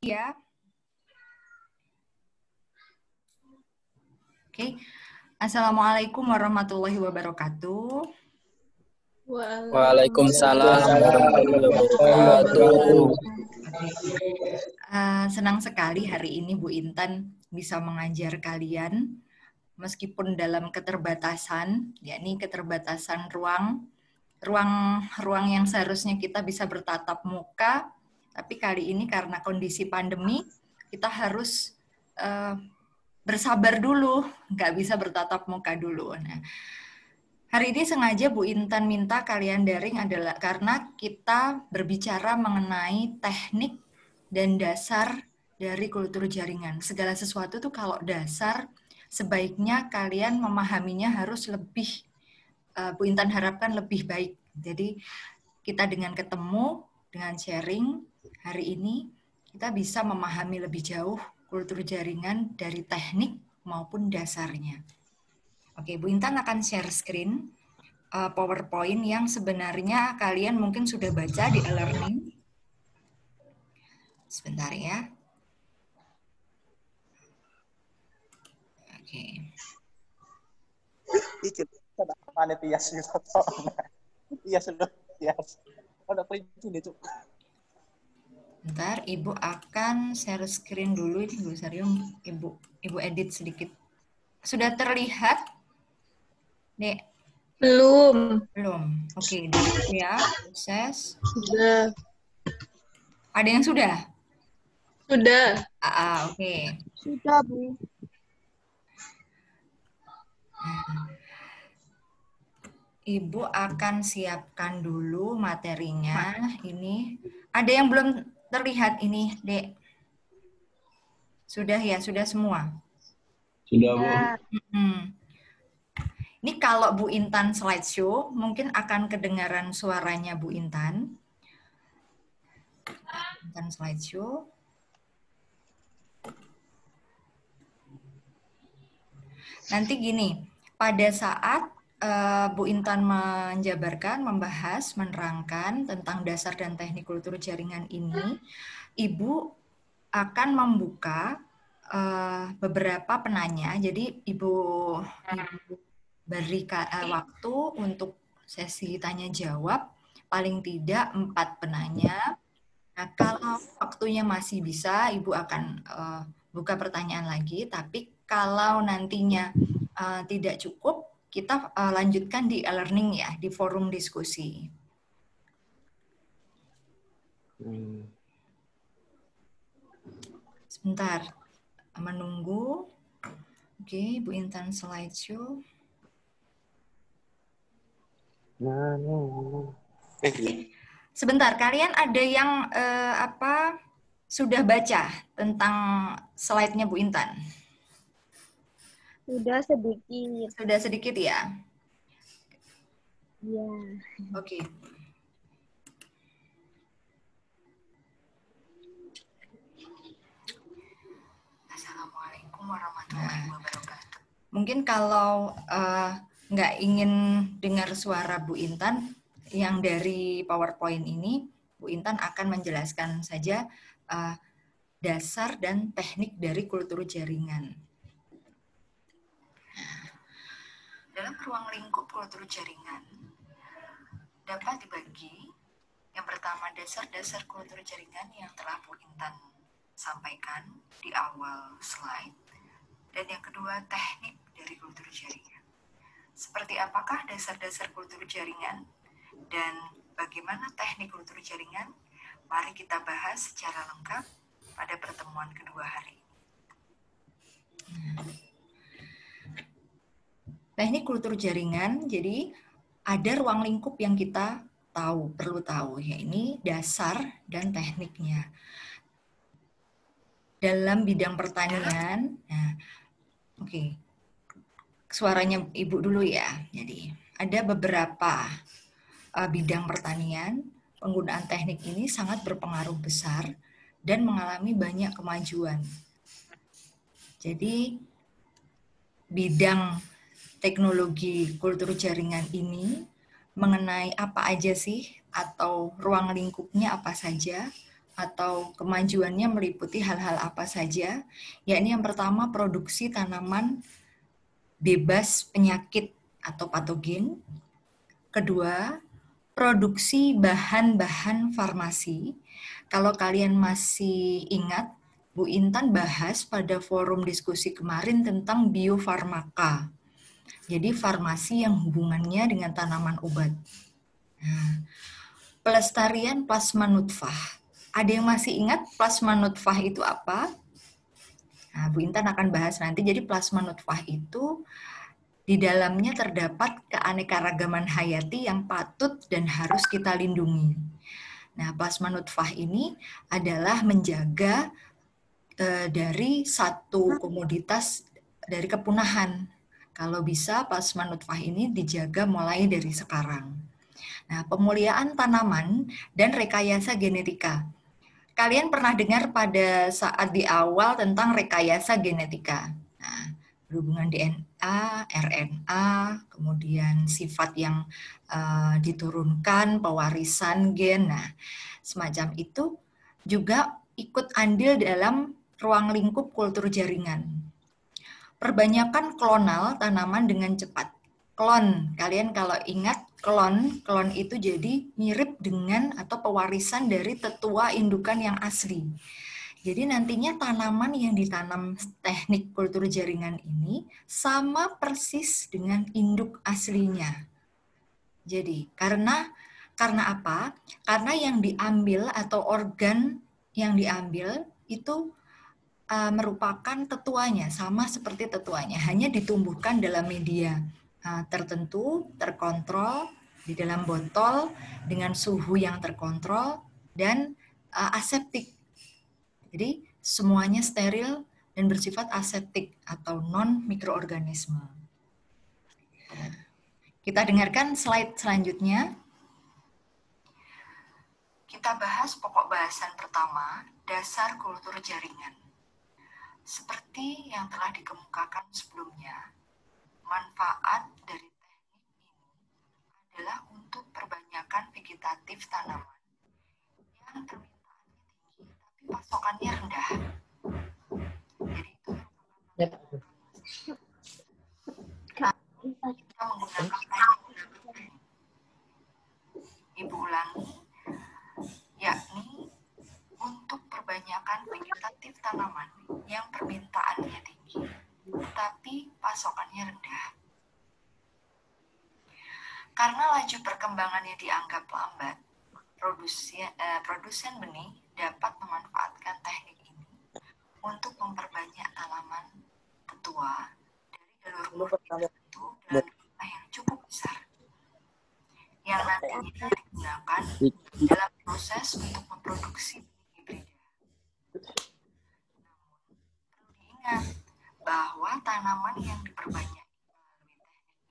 Ya. Oke. Assalamualaikum warahmatullahi wabarakatuh. Waalaikumsalam warahmatullahi wabarakatuh. Senang sekali hari ini Bu Intan bisa mengajar kalian meskipun dalam keterbatasan, yakni keterbatasan ruang yang seharusnya kita bisa bertatap muka, tapi kali ini karena kondisi pandemi kita harus bersabar dulu, nggak bisa bertatap muka dulu. Nah, hari ini sengaja Bu Intan minta kalian daring adalah karena kita berbicara mengenai teknik dan dasar dari kultur jaringan. Segala sesuatu tuh kalau dasar, sebaiknya kalian memahaminya harus lebih, Bu Intan harapkan lebih baik. Jadi kita dengan ketemu, dengan sharing hari ini, kita bisa memahami lebih jauh kultur jaringan dari teknik maupun dasarnya. Oke, Bu Intan akan share screen PowerPoint yang sebenarnya kalian mungkin sudah baca di e-learning. Sebentar ya. Oke. Bentar, Ibu akan share screen dulu ini Bu Saryum. Ibu edit sedikit. Sudah terlihat, Dek? Belum. Oke, ya, proses. Sudah. Ada yang sudah? Sudah. Oke. Sudah, Bu. Ibu akan siapkan dulu materinya. Ini ada yang belum terlihat ini, Dek? Sudah ya, sudah semua. Sudah, Bu. Ini kalau Bu Intan slideshow, mungkin akan kedengaran suaranya Bu Intan. Intan slideshow. Nanti gini, pada saat Bu Intan menjabarkan, membahas, menerangkan tentang dasar dan teknik kultur jaringan ini, Ibu akan membuka beberapa penanya. Jadi Ibu beri waktu untuk sesi tanya jawab, paling tidak 4 penanya. Nah, kalau waktunya masih bisa, Ibu akan buka pertanyaan lagi, tapi kalau nantinya tidak cukup, kita lanjutkan di e-learning ya, di forum diskusi. Sebentar, menunggu. Oke, Bu Intan slideshow. Sebentar, kalian ada yang sudah baca tentang slide-nya Bu Intan? Sudah sedikit. Sudah sedikit ya? Iya. Oke. Assalamualaikum warahmatullahi wabarakatuh. Mungkin kalau nggak ingin dengar suara Bu Intan, yang dari PowerPoint ini, Bu Intan akan menjelaskan saja dasar dan teknik dari kultur jaringan. Dalam ruang lingkup kultur jaringan dapat dibagi yang pertama dasar-dasar kultur jaringan yang telah Bu Intan sampaikan di awal slide, dan yang kedua teknik dari kultur jaringan. Seperti apakah dasar-dasar kultur jaringan dan bagaimana teknik kultur jaringan? Mari kita bahas secara lengkap pada pertemuan kedua hari ini. Teknik kultur jaringan, jadi ada ruang lingkup yang kita perlu tahu, yaitu dasar dan tekniknya. Dalam bidang pertanian, oke. Suaranya Ibu dulu ya. Jadi, ada beberapa bidang pertanian, penggunaan teknik ini sangat berpengaruh besar dan mengalami banyak kemajuan. Jadi, bidang teknologi kultur jaringan ini mengenai apa aja sih, atau ruang lingkupnya apa saja, atau kemajuannya meliputi hal-hal apa saja, yakni yang pertama produksi tanaman bebas penyakit atau patogen. Kedua, produksi bahan-bahan farmasi. Kalau kalian masih ingat, Bu Intan bahas pada forum diskusi kemarin tentang biofarmaka. Jadi farmasi yang hubungannya dengan tanaman obat. Nah, pelestarian plasma nutfah. Ada yang masih ingat plasma nutfah itu apa? Nah, Bu Intan akan bahas nanti. Jadi plasma nutfah itu di dalamnya terdapat keanekaragaman hayati yang patut dan harus kita lindungi. Nah, plasma nutfah ini adalah menjaga dari satu komoditas dari kepunahan. Kalau bisa plasma nutfah ini dijaga mulai dari sekarang. Nah, pemuliaan tanaman dan rekayasa genetika. Kalian pernah dengar pada saat di awal tentang rekayasa genetika. Nah, berhubungan DNA, RNA, kemudian sifat yang diturunkan, pewarisan gen. Nah, semacam itu juga ikut andil dalam ruang lingkup kultur jaringan. Perbanyakan klonal tanaman dengan cepat. Klon, kalian kalau ingat klon itu jadi mirip dengan atau pewarisan dari tetua indukan yang asli. Jadi nantinya tanaman yang ditanam teknik kultur jaringan ini sama persis dengan induk aslinya. Jadi karena apa? Karena yang diambil atau organ yang diambil itu merupakan tetuanya, sama seperti tetuanya, hanya ditumbuhkan dalam media tertentu, terkontrol, di dalam botol, dengan suhu yang terkontrol, dan aseptik. Jadi semuanya steril dan bersifat aseptik atau non-mikroorganisme. Kita dengarkan slide selanjutnya. Kita bahas pokok bahasan pertama, dasar kultur jaringan. Seperti yang telah dikemukakan sebelumnya, manfaat dari teknik ini adalah untuk perbanyakan vegetatif tanaman yang permintaannya tinggi tapi pasokannya rendah. Jadi itu kita menggunakan teknik. Ibu ulangi, yakni untuk perbanyakan vegetatif tanaman yang permintaannya tinggi, tetapi pasokannya rendah. Karena laju perkembangannya dianggap lambat, produsen benih dapat memanfaatkan teknik ini untuk memperbanyak tanaman tetua dari galur murni tertentu dalam jumlah yang cukup besar, yang nantinya digunakan dalam proses untuk memproduksi hibrida. Namun, perlu diingat bahwa tanaman yang diperbanyak melalui teknik ini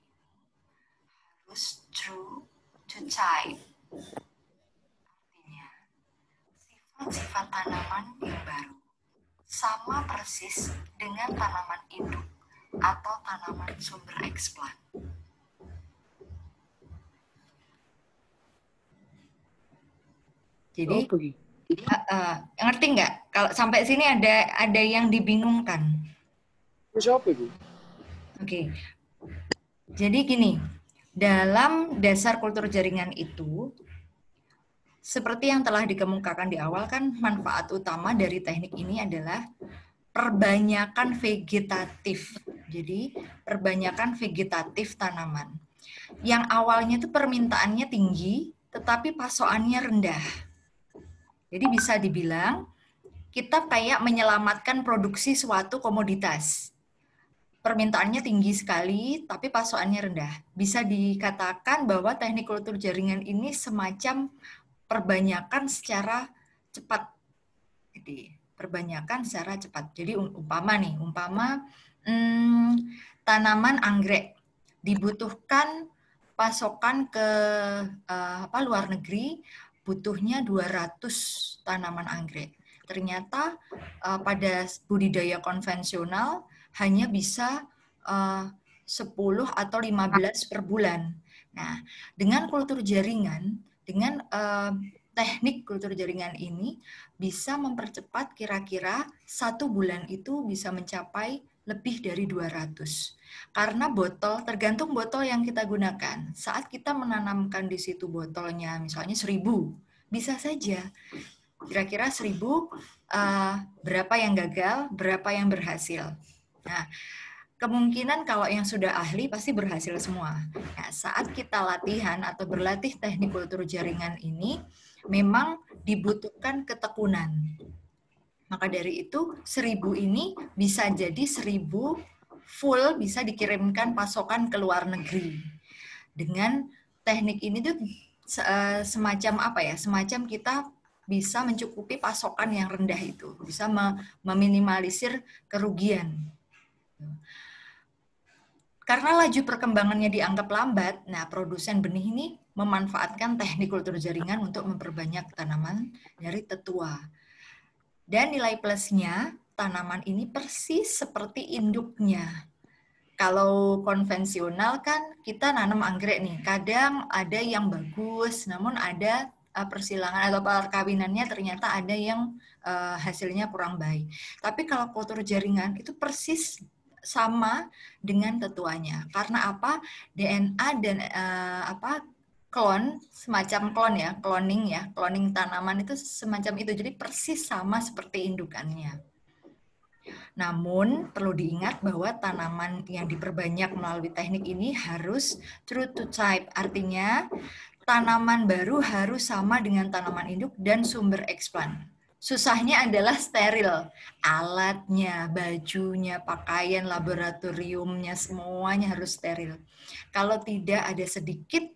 harus true to type. Artinya, sifat-sifat tanaman yang baru sama persis dengan tanaman induk atau tanaman sumber eksplan. Jadi, ngerti nggak? Kalau sampai sini ada yang dibingungkan. Oke. Jadi gini, dalam dasar kultur jaringan itu, seperti yang telah dikemukakan di awal kan, manfaat utama dari teknik ini adalah perbanyakan vegetatif. Jadi, perbanyakan vegetatif tanaman. Yang awalnya itu permintaannya tinggi, tetapi pasokannya rendah. Jadi bisa dibilang kita kayak menyelamatkan produksi suatu komoditas. Permintaannya tinggi sekali, tapi pasokannya rendah. Bisa dikatakan bahwa teknik kultur jaringan ini semacam perbanyakan secara cepat. Jadi perbanyakan secara cepat. Jadi umpama tanaman anggrek dibutuhkan pasokan ke luar negeri, butuhnya 200 tanaman anggrek. Ternyata pada budidaya konvensional hanya bisa 10 atau 15 per bulan. Nah, dengan kultur jaringan, dengan teknik kultur jaringan ini bisa mempercepat kira-kira 1 bulan itu bisa mencapai lebih dari 200. Karena botol, tergantung botol yang kita gunakan. Saat kita menanamkan di situ botolnya, misalnya 1000, bisa saja. Kira-kira 1000, berapa yang gagal, berapa yang berhasil. Nah, kemungkinan kalau yang sudah ahli pasti berhasil semua. Nah, saat kita latihan atau berlatih teknik kultur jaringan ini, memang dibutuhkan ketekunan. Maka dari itu 1000 ini bisa jadi 1000 full bisa dikirimkan pasokan ke luar negeri. Dengan teknik ini tuh semacam apa ya? Semacam kita bisa mencukupi pasokan yang rendah itu, bisa meminimalisir kerugian. Karena laju perkembangannya dianggap lambat, nah produsen benih ini memanfaatkan teknik kultur jaringan untuk memperbanyak tanaman dari tetua. Dan nilai plusnya, tanaman ini persis seperti induknya. Kalau konvensional kan kita nanam anggrek nih, kadang ada yang bagus, namun ada persilangan atau perkawinannya ternyata ada yang hasilnya kurang baik. Tapi kalau kultur jaringan itu persis sama dengan tetuanya. Karena apa? DNA dan klon, semacam klon ya, cloning tanaman itu semacam itu. Jadi persis sama seperti indukannya. Namun perlu diingat bahwa tanaman yang diperbanyak melalui teknik ini harus true to type. Artinya tanaman baru harus sama dengan tanaman induk dan sumber eksplan. Susahnya adalah steril. Alatnya, bajunya, pakaian, laboratoriumnya, semuanya harus steril. Kalau tidak ada sedikit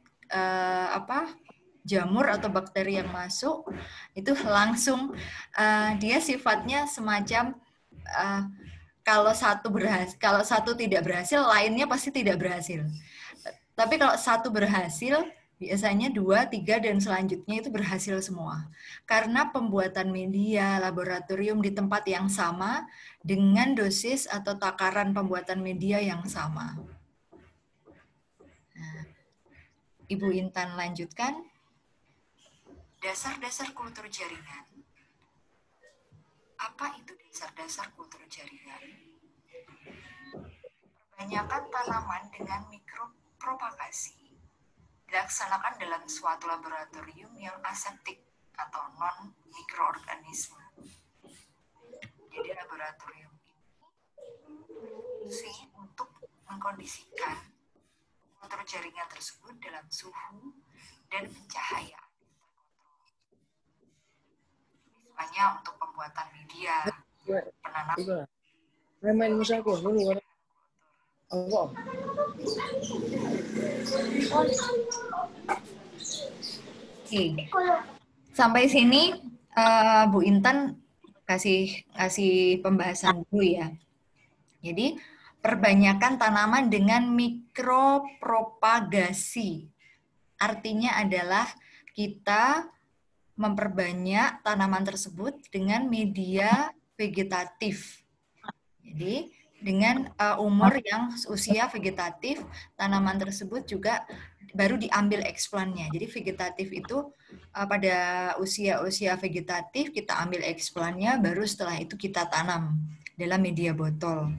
jamur atau bakteri yang masuk, itu langsung dia sifatnya semacam kalau satu tidak berhasil, lainnya pasti tidak berhasil. Tapi kalau satu berhasil, biasanya 2, 3, dan selanjutnya itu berhasil semua. Karena pembuatan media laboratorium di tempat yang sama dengan dosis atau takaran pembuatan media yang sama. Nah, Ibu Intan lanjutkan. Dasar-dasar kultur jaringan. Apa itu dasar-dasar kultur jaringan? Perbanyakan tanaman dengan mikropropagasi dilaksanakan dalam suatu laboratorium yang aseptik atau non-mikroorganisme. Jadi laboratorium ini berfungsi untuk mengkondisikan kultur jaringan tersebut dalam suhu dan pencahayaan terkontrol. Misalnya untuk pembuatan media, penanaman. Main musa aku dulu. Oh. Oke. Sampai sini Bu Intan kasih pembahasan dulu ya. Jadi perbanyakan tanaman dengan mikropropagasi. Artinya adalah kita memperbanyak tanaman tersebut dengan media vegetatif. Jadi dengan umur yang usia vegetatif, tanaman tersebut juga baru diambil eksplannya. Jadi vegetatif itu pada usia vegetatif kita ambil eksplannya, baru setelah itu kita tanam dalam media botol.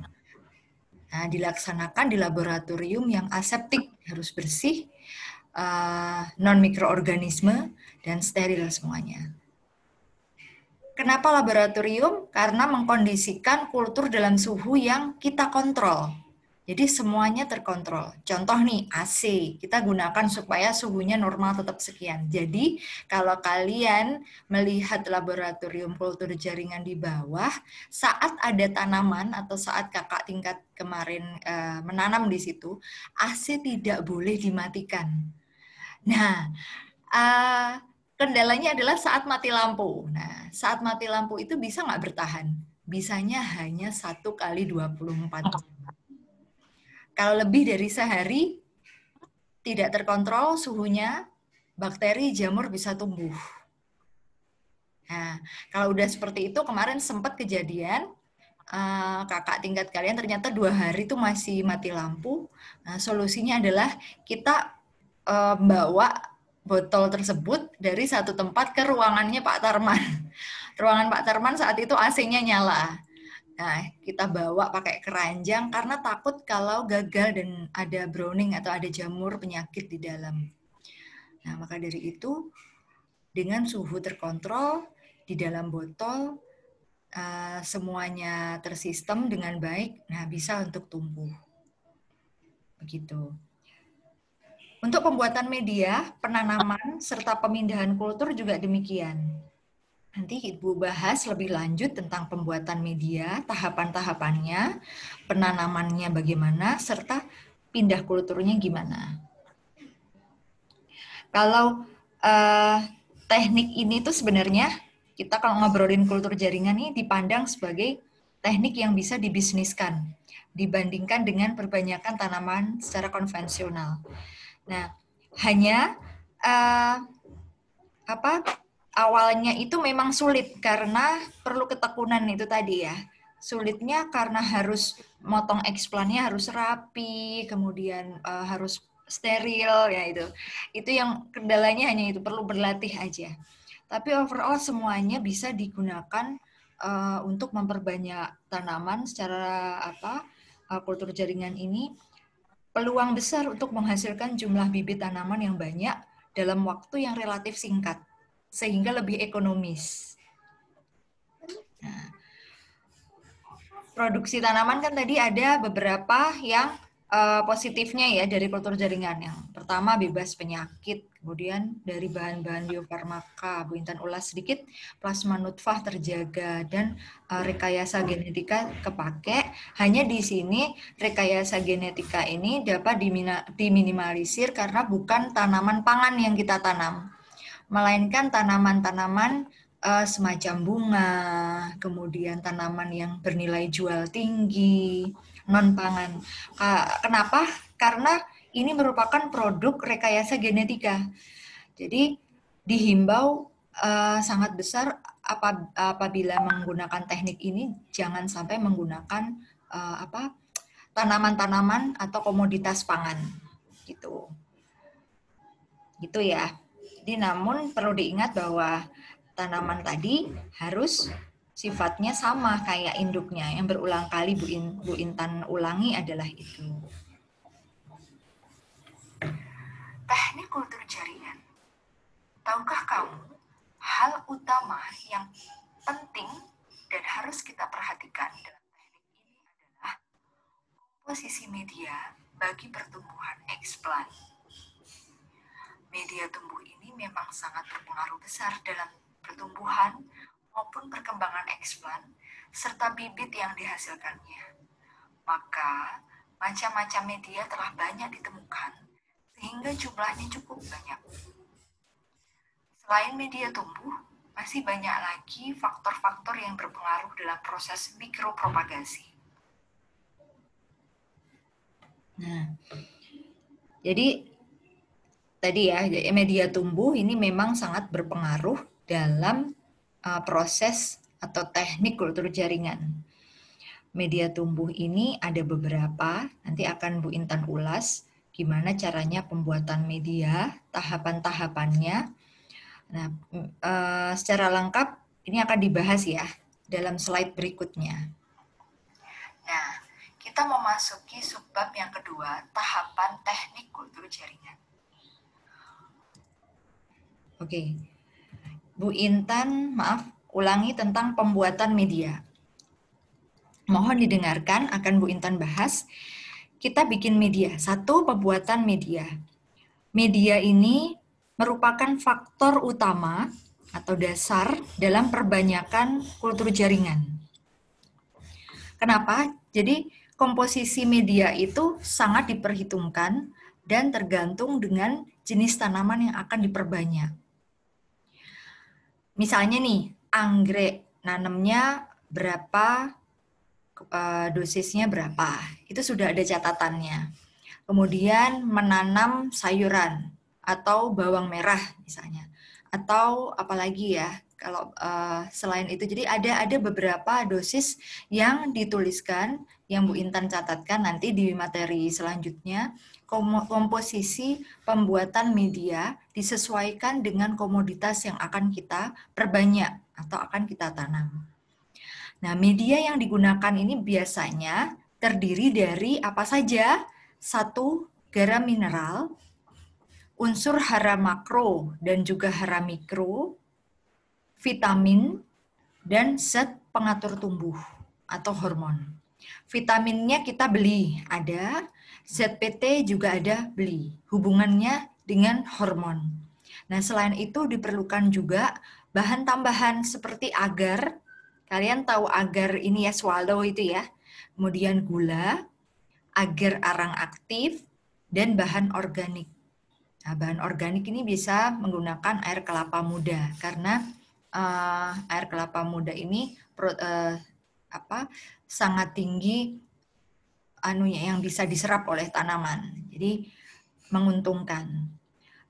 Nah, dilaksanakan di laboratorium yang aseptik, harus bersih, non-mikroorganisme, dan steril semuanya. Kenapa laboratorium? Karena mengkondisikan kultur dalam suhu yang kita kontrol. Jadi semuanya terkontrol. Contoh nih, AC. Kita gunakan supaya suhunya normal tetap sekian. Jadi kalau kalian melihat laboratorium kultur jaringan di bawah, saat ada tanaman atau saat kakak tingkat kemarin menanam di situ, AC tidak boleh dimatikan. Nah, kendalanya adalah saat mati lampu. Nah, saat mati lampu itu bisa nggak bertahan? Bisanya hanya 1 kali 24 jam. Kalau lebih dari sehari, tidak terkontrol suhunya, bakteri, jamur bisa tumbuh. Nah, kalau udah seperti itu, kemarin sempat kejadian, kakak tingkat kalian ternyata 2 hari itu masih mati lampu. Nah, solusinya adalah kita bawa botol tersebut dari satu tempat ke ruangannya Pak Tarman. Ruangan Pak Tarman saat itu AC-nya nyala. Nah, kita bawa pakai keranjang karena takut kalau gagal dan ada browning atau ada jamur penyakit di dalam. Nah, maka dari itu, dengan suhu terkontrol di dalam botol, semuanya tersistem dengan baik, nah bisa untuk tumbuh. Begitu. Untuk pembuatan media, penanaman, serta pemindahan kultur juga demikian. Nanti Ibu bahas lebih lanjut tentang pembuatan media, tahapan-tahapannya, penanamannya bagaimana, serta pindah kulturnya gimana. Kalau teknik ini tuh sebenarnya, kita kalau ngobrolin kultur jaringan ini dipandang sebagai teknik yang bisa dibisniskan, dibandingkan dengan perbanyakan tanaman secara konvensional. Nah, hanya awalnya itu memang sulit karena perlu ketekunan itu tadi ya. Sulitnya karena harus motong eksplannya harus rapi, kemudian harus steril ya itu. Itu yang kendalanya hanya itu, perlu berlatih aja. Tapi overall semuanya bisa digunakan untuk memperbanyak tanaman secara kultur jaringan ini. Peluang besar untuk menghasilkan jumlah bibit tanaman yang banyak dalam waktu yang relatif singkat, sehingga lebih ekonomis. Nah, produksi tanaman kan tadi ada beberapa yang positifnya ya dari kultur jaringan. Yang pertama bebas penyakit, kemudian dari bahan-bahan biofarmaka, Bu Intan ulas sedikit, plasma nutfah terjaga, dan rekayasa genetika kepake. Hanya di sini rekayasa genetika ini dapat diminimalisir karena bukan tanaman pangan yang kita tanam, melainkan tanaman-tanaman semacam bunga, kemudian tanaman yang bernilai jual tinggi, non-pangan. Kenapa? Karena ini merupakan produk rekayasa genetika. Jadi dihimbau sangat besar apabila menggunakan teknik ini, jangan sampai menggunakan tanaman-tanaman atau komoditas pangan. Gitu ya. Jadi namun perlu diingat bahwa tanaman tadi harus sifatnya sama kayak induknya. Yang berulang kali Bu Intan ulangi adalah itu. Teknik kultur jaringan. Tahukah kamu hal utama yang penting dan harus kita perhatikan dalam teknik ini adalah komposisi media bagi pertumbuhan eksplan. Media tumbuh ini memang sangat berpengaruh besar dalam pertumbuhan maupun perkembangan eksplan serta bibit yang dihasilkannya. Maka, macam-macam media telah banyak ditemukan sehingga jumlahnya cukup banyak. Selain media tumbuh, masih banyak lagi faktor-faktor yang berpengaruh dalam proses mikropropagasi. Nah, jadi tadi ya, media tumbuh ini memang sangat berpengaruh dalam proses atau teknik kultur jaringan. Media tumbuh ini ada beberapa, nanti akan Bu Intan ulas gimana caranya pembuatan media, tahapan-tahapannya. Nah, secara lengkap ini akan dibahas ya dalam slide berikutnya. Nah, kita memasuki subbab yang kedua, tahapan teknik kultur jaringan. Oke, Bu Intan, maaf, ulangi tentang pembuatan media. Mohon didengarkan, akan Bu Intan bahas. Kita bikin media, satu pembuatan media. Media ini merupakan faktor utama atau dasar dalam perbanyakan kultur jaringan. Kenapa? Jadi komposisi media itu sangat diperhitungkan dan tergantung dengan jenis tanaman yang akan diperbanyak. Misalnya nih, anggrek nanamnya berapa, dosisnya berapa, itu sudah ada catatannya. Kemudian menanam sayuran atau bawang merah misalnya, atau apalagi ya kalau selain itu. Jadi ada beberapa dosis yang dituliskan, yang Bu Intan catatkan nanti di materi selanjutnya komposisi pembuatan media disesuaikan dengan komoditas yang akan kita perbanyak atau akan kita tanam. Nah, media yang digunakan ini biasanya terdiri dari apa saja? 1. Garam mineral, unsur hara makro dan juga hara mikro, vitamin, dan zat pengatur tumbuh atau hormon. Vitaminnya kita beli, ada. ZPT juga ada, beli. Hubungannya dengan hormon. Nah, selain itu diperlukan juga bahan tambahan seperti agar. Kalian tahu agar ini ya, swallow itu ya. Kemudian gula, agar arang aktif, dan bahan organik. Nah, bahan organik ini bisa menggunakan air kelapa muda karena air kelapa muda ini sangat tinggi yang bisa diserap oleh tanaman. Jadi menguntungkan.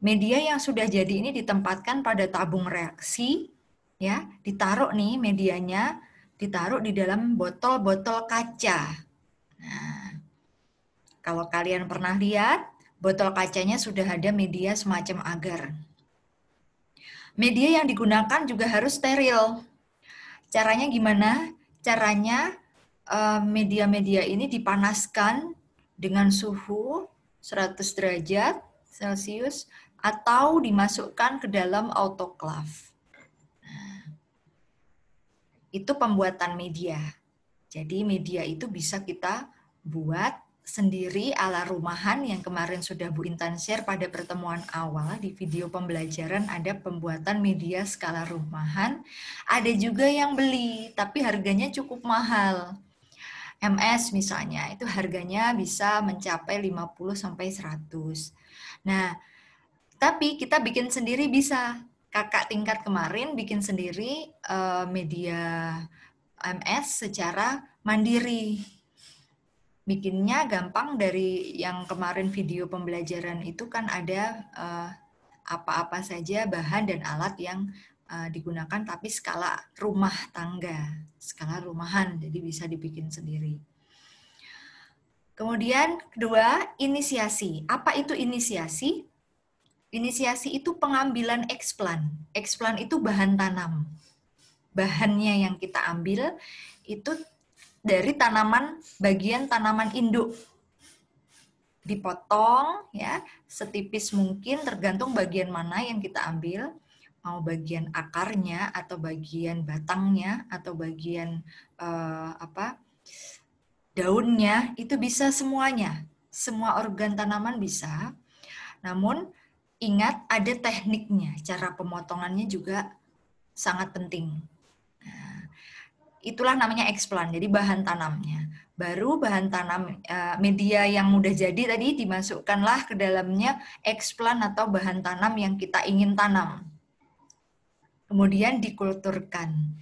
Media yang sudah jadi ini ditempatkan pada tabung reaksi, ya, ditaruh nih medianya, ditaruh di dalam botol-botol kaca. Nah, kalau kalian pernah lihat, botol kacanya sudah ada media semacam agar. Media yang digunakan juga harus steril. Caranya gimana? Caranya media-media ini dipanaskan dengan suhu 100 derajat Celcius atau dimasukkan ke dalam autoclave. Nah, itu pembuatan media. Jadi media itu bisa kita buat sendiri ala rumahan yang kemarin sudah Bu Intan share pada pertemuan awal di video pembelajaran, ada pembuatan media skala rumahan. Ada juga yang beli, tapi harganya cukup mahal. MS misalnya, itu harganya bisa mencapai 50-100. Nah, tapi kita bikin sendiri bisa. Kakak tingkat kemarin bikin sendiri media MS secara mandiri. Bikinnya gampang, dari yang kemarin video pembelajaran itu kan ada apa-apa saja bahan dan alat yang digunakan, tapi skala rumah tangga, skala rumahan, jadi bisa dibikin sendiri. Kemudian kedua, inisiasi. Apa itu inisiasi? Inisiasi itu pengambilan eksplan. Eksplan itu bahan tanam. Bahannya yang kita ambil itu dari tanaman, bagian tanaman induk. Dipotong ya setipis mungkin, tergantung bagian mana yang kita ambil, mau bagian akarnya atau bagian batangnya atau bagian daunnya, itu bisa semuanya. Semua organ tanaman bisa. Namun ingat ada tekniknya, cara pemotongannya juga sangat penting. Nah, itulah namanya eksplan, jadi bahan tanamnya. Baru bahan tanam media yang udah jadi tadi dimasukkanlah ke dalamnya eksplan atau bahan tanam yang kita ingin tanam. Kemudian dikulturkan.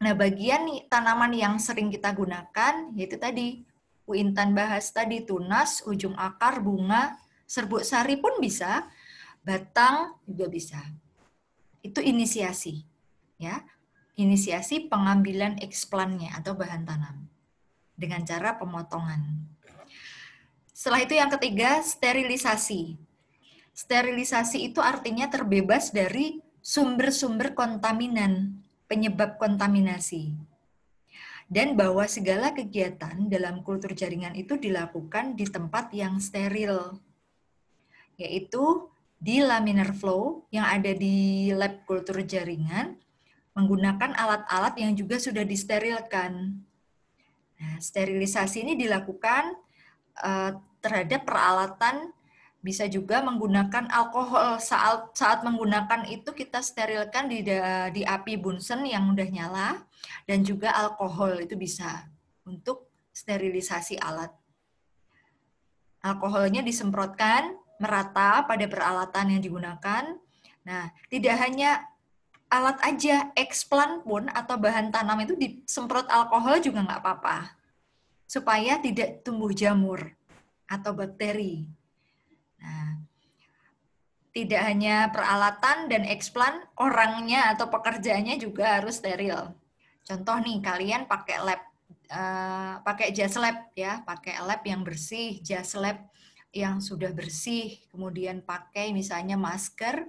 Nah, bagian tanaman yang sering kita gunakan yaitu tadi Bu Intan bahas tadi, tunas, ujung akar, bunga, serbuk sari pun bisa, batang juga bisa. Itu inisiasi, ya. Inisiasi pengambilan eksplannya atau bahan tanam dengan cara pemotongan. Setelah itu yang ketiga, sterilisasi. Sterilisasi itu artinya terbebas dari sumber-sumber kontaminan, penyebab kontaminasi. Dan bahwa segala kegiatan dalam kultur jaringan itu dilakukan di tempat yang steril, yaitu di laminar flow yang ada di lab kultur jaringan, menggunakan alat-alat yang juga sudah disterilkan. Nah, sterilisasi ini dilakukan terhadap peralatan, bisa juga menggunakan alkohol. Saat menggunakan itu kita sterilkan di api Bunsen yang udah nyala, dan juga alkohol itu bisa untuk sterilisasi alat. Alkoholnya disemprotkan merata pada peralatan yang digunakan. Nah, tidak hanya alat aja, eksplan pun atau bahan tanam itu disemprot alkohol juga nggak apa-apa, supaya tidak tumbuh jamur atau bakteri. Nah, tidak hanya peralatan dan eksplan, orangnya atau pekerjaannya juga harus steril. Contoh nih, kalian pakai lab, pakai jas lab ya, pakai lab yang bersih, jas lab yang sudah bersih, kemudian pakai misalnya masker,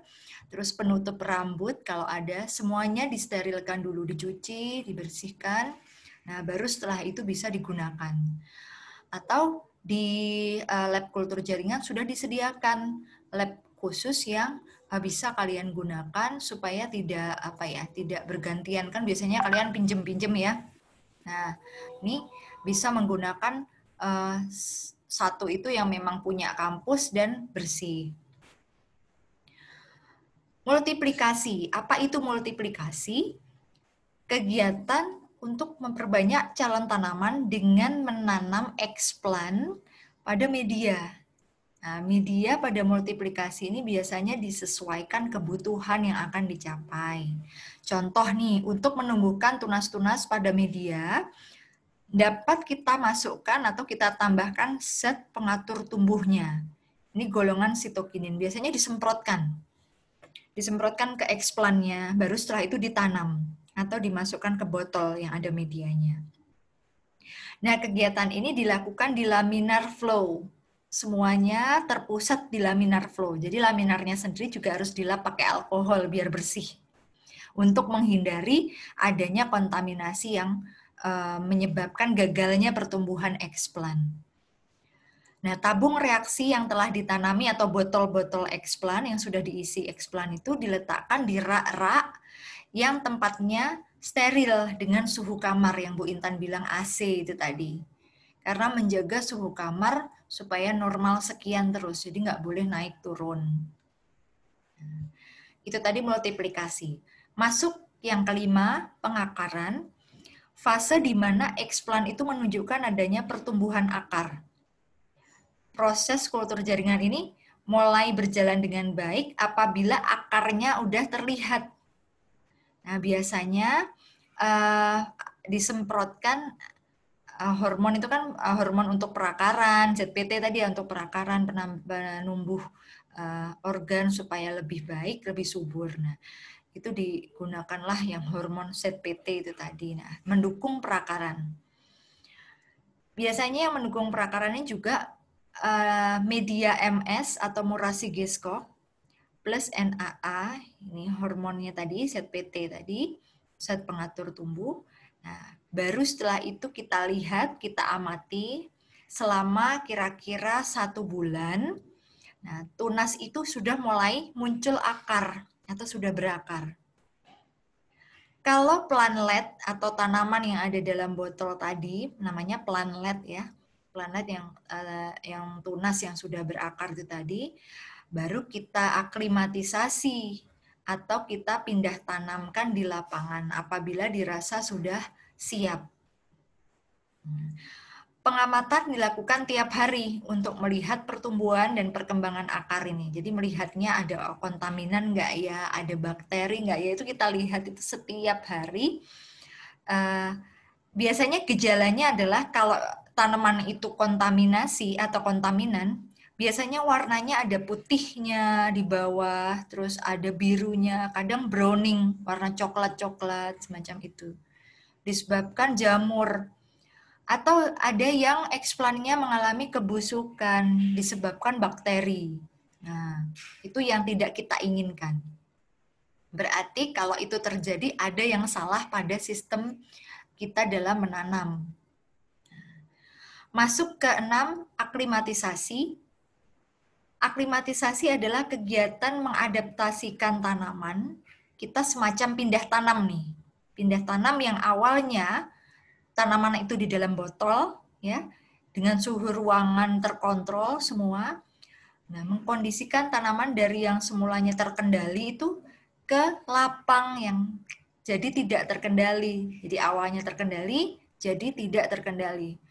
terus penutup rambut kalau ada, semuanya disterilkan dulu, dicuci, dibersihkan. Nah, baru setelah itu bisa digunakan. Atau di lab kultur jaringan sudah disediakan lab khusus yang bisa kalian gunakan supaya tidak bergantian, kan biasanya kalian pinjem-pinjem ya. Nah, ini bisa menggunakan satu itu yang memang punya kampus dan bersih. Multiplikasi. Apa itu multiplikasi? Kegiatan untuk memperbanyak calon tanaman dengan menanam eksplan pada media. Nah, media pada multiplikasi ini biasanya disesuaikan kebutuhan yang akan dicapai. Contoh nih, untuk menumbuhkan tunas-tunas pada media, dapat kita masukkan atau kita tambahkan zat pengatur tumbuhnya. Ini golongan sitokinin, biasanya disemprotkan ke eksplannya, baru setelah itu ditanam atau dimasukkan ke botol yang ada medianya. Nah, kegiatan ini dilakukan di laminar flow. Semuanya terpusat di laminar flow. Jadi laminarnya sendiri juga harus dilap pakai alkohol biar bersih. Untuk menghindari adanya kontaminasi yang menyebabkan gagalnya pertumbuhan eksplan. Nah, tabung reaksi yang telah ditanami atau botol-botol eksplan yang sudah diisi eksplan itu diletakkan di rak-rak yang tempatnya steril dengan suhu kamar yang Bu Intan bilang AC itu tadi. Karena menjaga suhu kamar supaya normal sekian terus, jadi nggak boleh naik turun. Itu tadi multiplikasi. Masuk yang kelima, pengakaran. Fase di mana eksplan itu menunjukkan adanya pertumbuhan akar. Proses kultur jaringan ini mulai berjalan dengan baik apabila akarnya udah terlihat. Nah, biasanya disemprotkan hormon itu kan hormon untuk perakaran, ZPT tadi untuk perakaran, penumbuh organ supaya lebih baik, lebih subur. Nah, itu digunakanlah yang hormon ZPT itu tadi. Nah, mendukung perakaran. Biasanya yang mendukung perakarannya juga media MS atau Murasi Geskok plus NAA, ini hormonnya tadi, ZPT tadi, zat pengatur tumbuh. Nah, baru setelah itu kita lihat, kita amati selama kira-kira 1 bulan. Nah, tunas itu sudah mulai muncul akar atau sudah berakar. Kalau plantlet atau tanaman yang ada dalam botol tadi, namanya plantlet ya, plantlet yang tunas yang sudah berakar itu tadi, baru kita aklimatisasi atau kita pindah tanamkan di lapangan apabila dirasa sudah siap. Pengamatan dilakukan tiap hari untuk melihat pertumbuhan dan perkembangan akar ini. Jadi melihatnya ada kontaminan nggak ya, ada bakteri nggak ya, itu kita lihat itu setiap hari. Biasanya gejalanya adalah kalau tanaman itu kontaminasi atau kontaminan, biasanya warnanya ada putihnya di bawah, terus ada birunya, kadang browning, warna coklat-coklat, semacam itu. Disebabkan jamur. Atau ada yang eksplannya mengalami kebusukan disebabkan bakteri. Nah, itu yang tidak kita inginkan. Berarti kalau itu terjadi ada yang salah pada sistem kita dalam menanam. Masuk ke 6, aklimatisasi. Aklimatisasi adalah kegiatan mengadaptasikan tanaman. Kita semacam pindah tanam nih. Pindah tanam yang awalnya tanaman itu di dalam botol, ya, dengan suhu ruangan terkontrol semua. Nah, mengkondisikan tanaman dari yang semulanya terkendali itu ke lapang yang jadi tidak terkendali. Jadi awalnya terkendali, jadi tidak terkendali.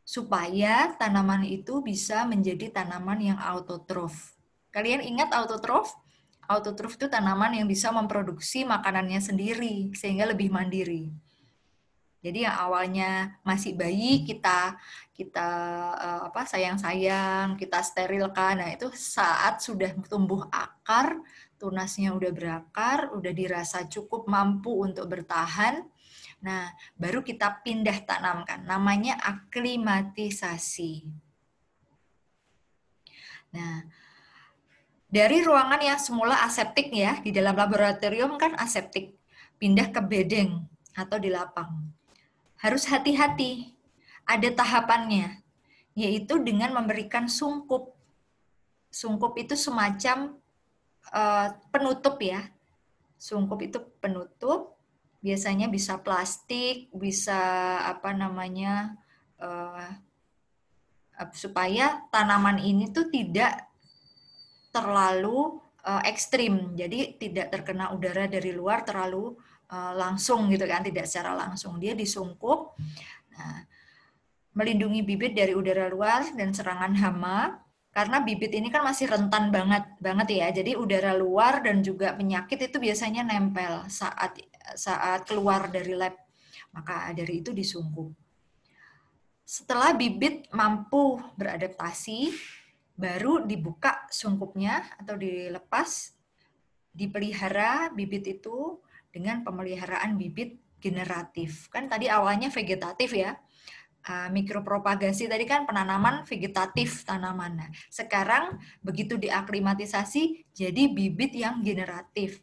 Supaya tanaman itu bisa menjadi tanaman yang autotrof. Kalian ingat autotrof? Autotrof itu tanaman yang bisa memproduksi makanannya sendiri, sehingga lebih mandiri. Jadi yang awalnya masih bayi kita sayang-sayang, kita sterilkan. Nah, itu saat sudah tumbuh akar, tunasnya udah berakar, udah dirasa cukup mampu untuk bertahan. Nah, baru kita pindah tanamkan. Namanya aklimatisasi. Nah, dari ruangan yang semula aseptik ya, di dalam laboratorium kan aseptik, pindah ke bedeng atau di lapang. Harus hati-hati, ada tahapannya, yaitu dengan memberikan sungkup. Sungkup itu semacam penutup ya. Sungkup itu penutup, biasanya bisa plastik, bisa apa namanya, supaya tanaman ini tuh tidak terlalu ekstrim, jadi tidak terkena udara dari luar terlalu langsung gitu kan, tidak secara langsung. Dia disungkup, nah, melindungi bibit dari udara luar dan serangan hama, karena bibit ini kan masih rentan banget ya. Jadi udara luar dan juga penyakit itu biasanya nempel saat keluar dari lab. Maka dari itu disungkup. Setelah bibit mampu beradaptasi, baru dibuka sungkupnya atau dilepas, dipelihara bibit itu dengan pemeliharaan bibit generatif. Kan tadi awalnya vegetatif ya. Mikropropagasi tadi kan penanaman vegetatif tanaman. Nah, sekarang begitu diaklimatisasi jadi bibit yang generatif.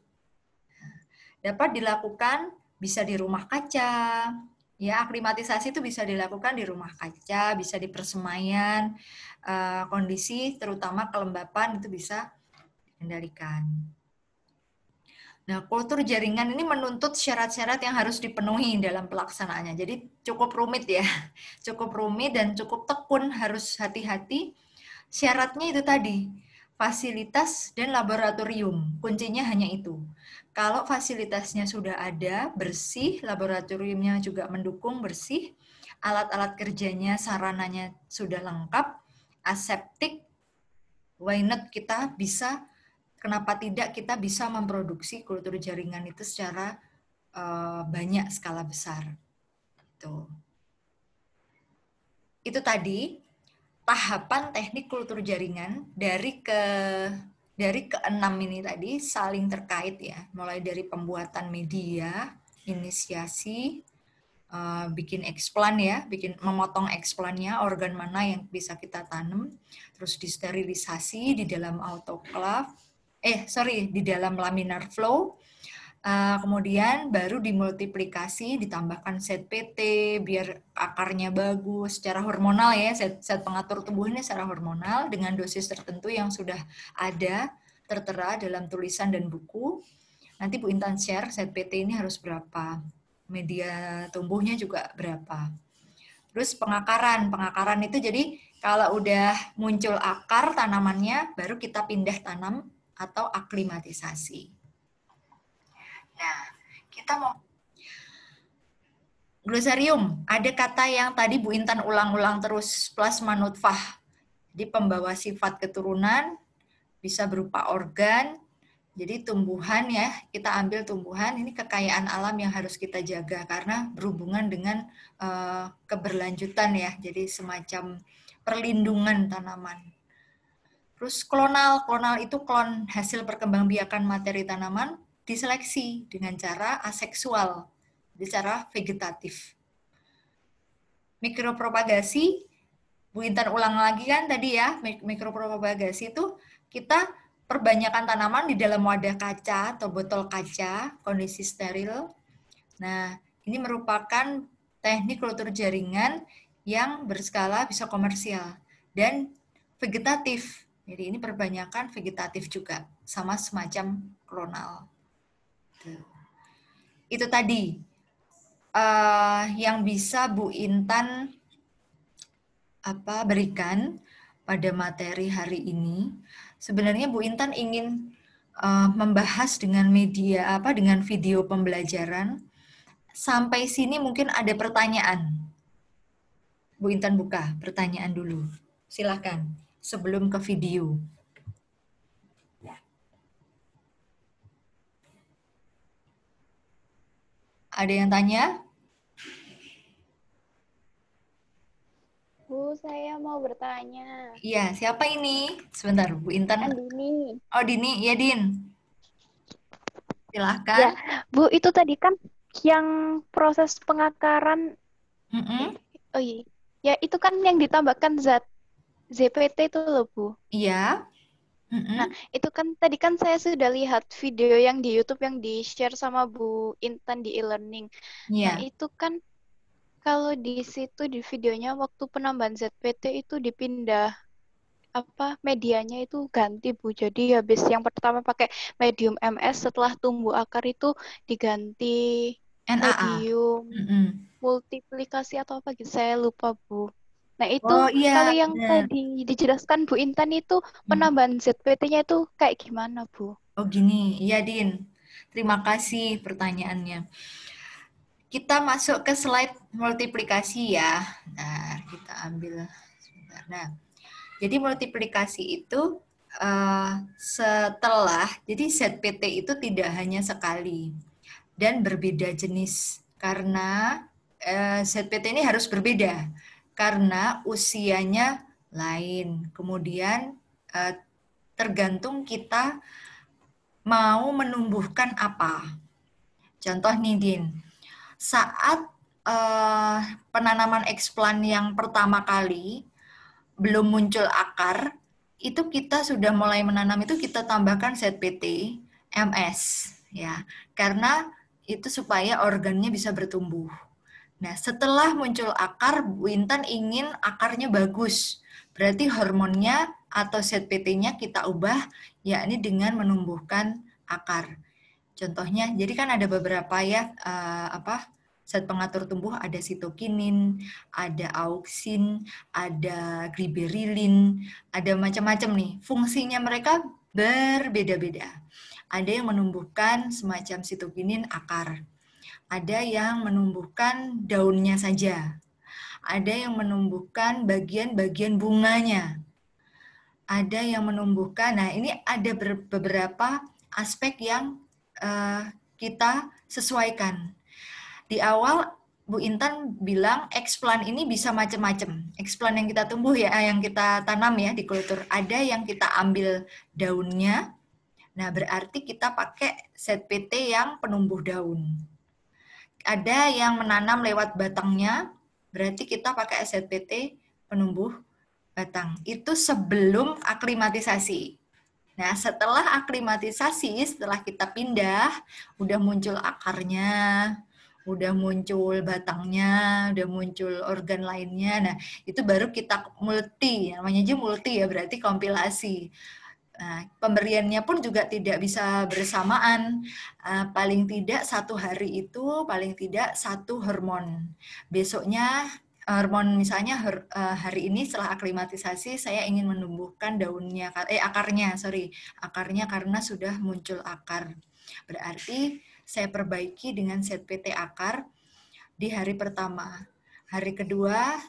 Dapat dilakukan bisa di rumah kaca. Ya, aklimatisasi itu bisa dilakukan di rumah kaca, bisa di persemaian, kondisi terutama kelembapan itu bisa dikendalikan. Nah, kultur jaringan ini menuntut syarat-syarat yang harus dipenuhi dalam pelaksanaannya. Jadi cukup rumit ya, cukup rumit dan cukup tekun, harus hati-hati. Syaratnya itu tadi, fasilitas dan laboratorium. Kuncinya hanya itu. Kalau fasilitasnya sudah ada, bersih, laboratoriumnya juga mendukung bersih, alat-alat kerjanya, sarananya sudah lengkap, aseptik, why not kita bisa, kenapa tidak kita bisa memproduksi kultur jaringan itu secara banyak skala besar. Itu tadi tahapan teknik kultur jaringan dari keenam ini tadi saling terkait ya, mulai dari pembuatan media, inisiasi, bikin explant ya, memotong explant-nya, organ mana yang bisa kita tanam, terus disterilisasi di dalam autoclave, di dalam laminar flow, kemudian baru dimultiplikasi, ditambahkan zat PT biar akarnya bagus, secara hormonal ya, zat pengatur tubuh ini secara hormonal dengan dosis tertentu yang sudah ada tertera dalam tulisan dan buku. Nanti Bu Intan share zat PT ini harus berapa, media tumbuhnya juga berapa. Terus pengakaran itu jadi kalau udah muncul akar tanamannya, baru kita pindah tanam atau aklimatisasi. Nah, kita mau glosarium. Ada kata yang tadi Bu Intan ulang-ulang terus, plasma nutfah. Jadi pembawa sifat keturunan, bisa berupa organ. Jadi tumbuhan ya, kita ambil tumbuhan, ini kekayaan alam yang harus kita jaga karena berhubungan dengan keberlanjutan ya. Jadi semacam perlindungan tanaman. Terus klonal itu klon hasil perkembangbiakan materi tanaman, diseleksi dengan cara aseksual, dengan cara vegetatif. Mikropropagasi, Bu Intan ulang lagi kan tadi ya, mikropropagasi itu kita perbanyakan tanaman di dalam wadah kaca atau botol kaca, kondisi steril. Nah, ini merupakan teknik kultur jaringan yang berskala bisa komersial dan vegetatif. Jadi ini perbanyakan vegetatif juga, sama semacam klonal. Itu tadi yang bisa Bu Intan berikan pada materi hari ini. Sebenarnya Bu Intan ingin membahas dengan media dengan video pembelajaran. Sampai sini mungkin ada pertanyaan. Bu Intan buka pertanyaan dulu. Silakan sebelum ke video. Ada yang tanya? Bu, saya mau bertanya. Iya, siapa ini? Sebentar, Bu Intan. Andini. Oh, Dini. Ya, Din. Silahkan. Ya, Bu, itu tadi kan yang proses pengakaran. Mm-mm. Oh iya. Ya, itu kan yang ditambahkan zat ZPT itu loh, Bu. Iya. Nah, itu kan tadi kan saya sudah lihat video yang di YouTube yang di-share sama Bu Intan di e-learning. Nah, Iya. itu kan kalau di situ di videonya waktu penambahan ZPT itu dipindah medianya itu ganti, Bu. Jadi habis yang pertama pakai medium MS, setelah tumbuh akar itu diganti NAA. medium Mm-mm. multiplikasi atau apa gitu. Saya lupa, Bu. Nah, itu Oh iya, kalau yang benar. tadi dijelaskan Bu Intan itu Mm. penambahan ZPT-nya itu kayak gimana, Bu? Oh gini, iya Din. Terima kasih pertanyaannya. Kita masuk ke slide multiplikasi ya. Nah, kita ambil sebentar. Nah, jadi multiplikasi itu setelah, jadi ZPT itu tidak hanya sekali dan berbeda jenis. Karena ZPT ini harus berbeda karena usianya lain. Kemudian tergantung kita mau menumbuhkan apa. Contoh nih Din, saat penanaman eksplan yang pertama kali belum muncul akar, itu kita sudah mulai menanam itu kita tambahkan ZPT MS ya, karena itu supaya organnya bisa bertumbuh. Nah, setelah muncul akar, Bu Intan ingin akarnya bagus. Berarti hormonnya atau ZPT-nya kita ubah, yakni dengan menumbuhkan akar. Contohnya, jadi kan ada beberapa ya zat pengatur tumbuh, ada sitokinin, ada auksin, ada gliberilin, ada macam-macam nih. Fungsinya mereka berbeda-beda. Ada yang menumbuhkan semacam sitokinin akar, ada yang menumbuhkan daunnya saja, ada yang menumbuhkan bagian-bagian bunganya, ada yang menumbuhkan. Nah, ini ada beberapa aspek yang kita sesuaikan. Di awal Bu Intan bilang eksplan ini bisa macam-macam. Eksplan yang kita tumbuh ya, yang kita tanam ya di kultur. Ada yang kita ambil daunnya. Nah, berarti kita pakai ZPT yang penumbuh daun. Ada yang menanam lewat batangnya, berarti kita pakai ZPT penumbuh batang. Itu sebelum aklimatisasi. Nah, setelah aklimatisasi, setelah kita pindah, udah muncul akarnya, udah muncul batangnya, udah muncul organ lainnya. Nah, itu baru kita multi, namanya aja multi ya, berarti kompilasi. Nah, pemberiannya pun juga tidak bisa bersamaan. Paling tidak 1 hari itu, paling tidak 1 hormon. Besoknya hormon misalnya hari ini setelah aklimatisasi saya ingin menumbuhkan daunnya akarnya karena sudah muncul akar, berarti saya perbaiki dengan ZPT akar di hari pertama. Hari kedua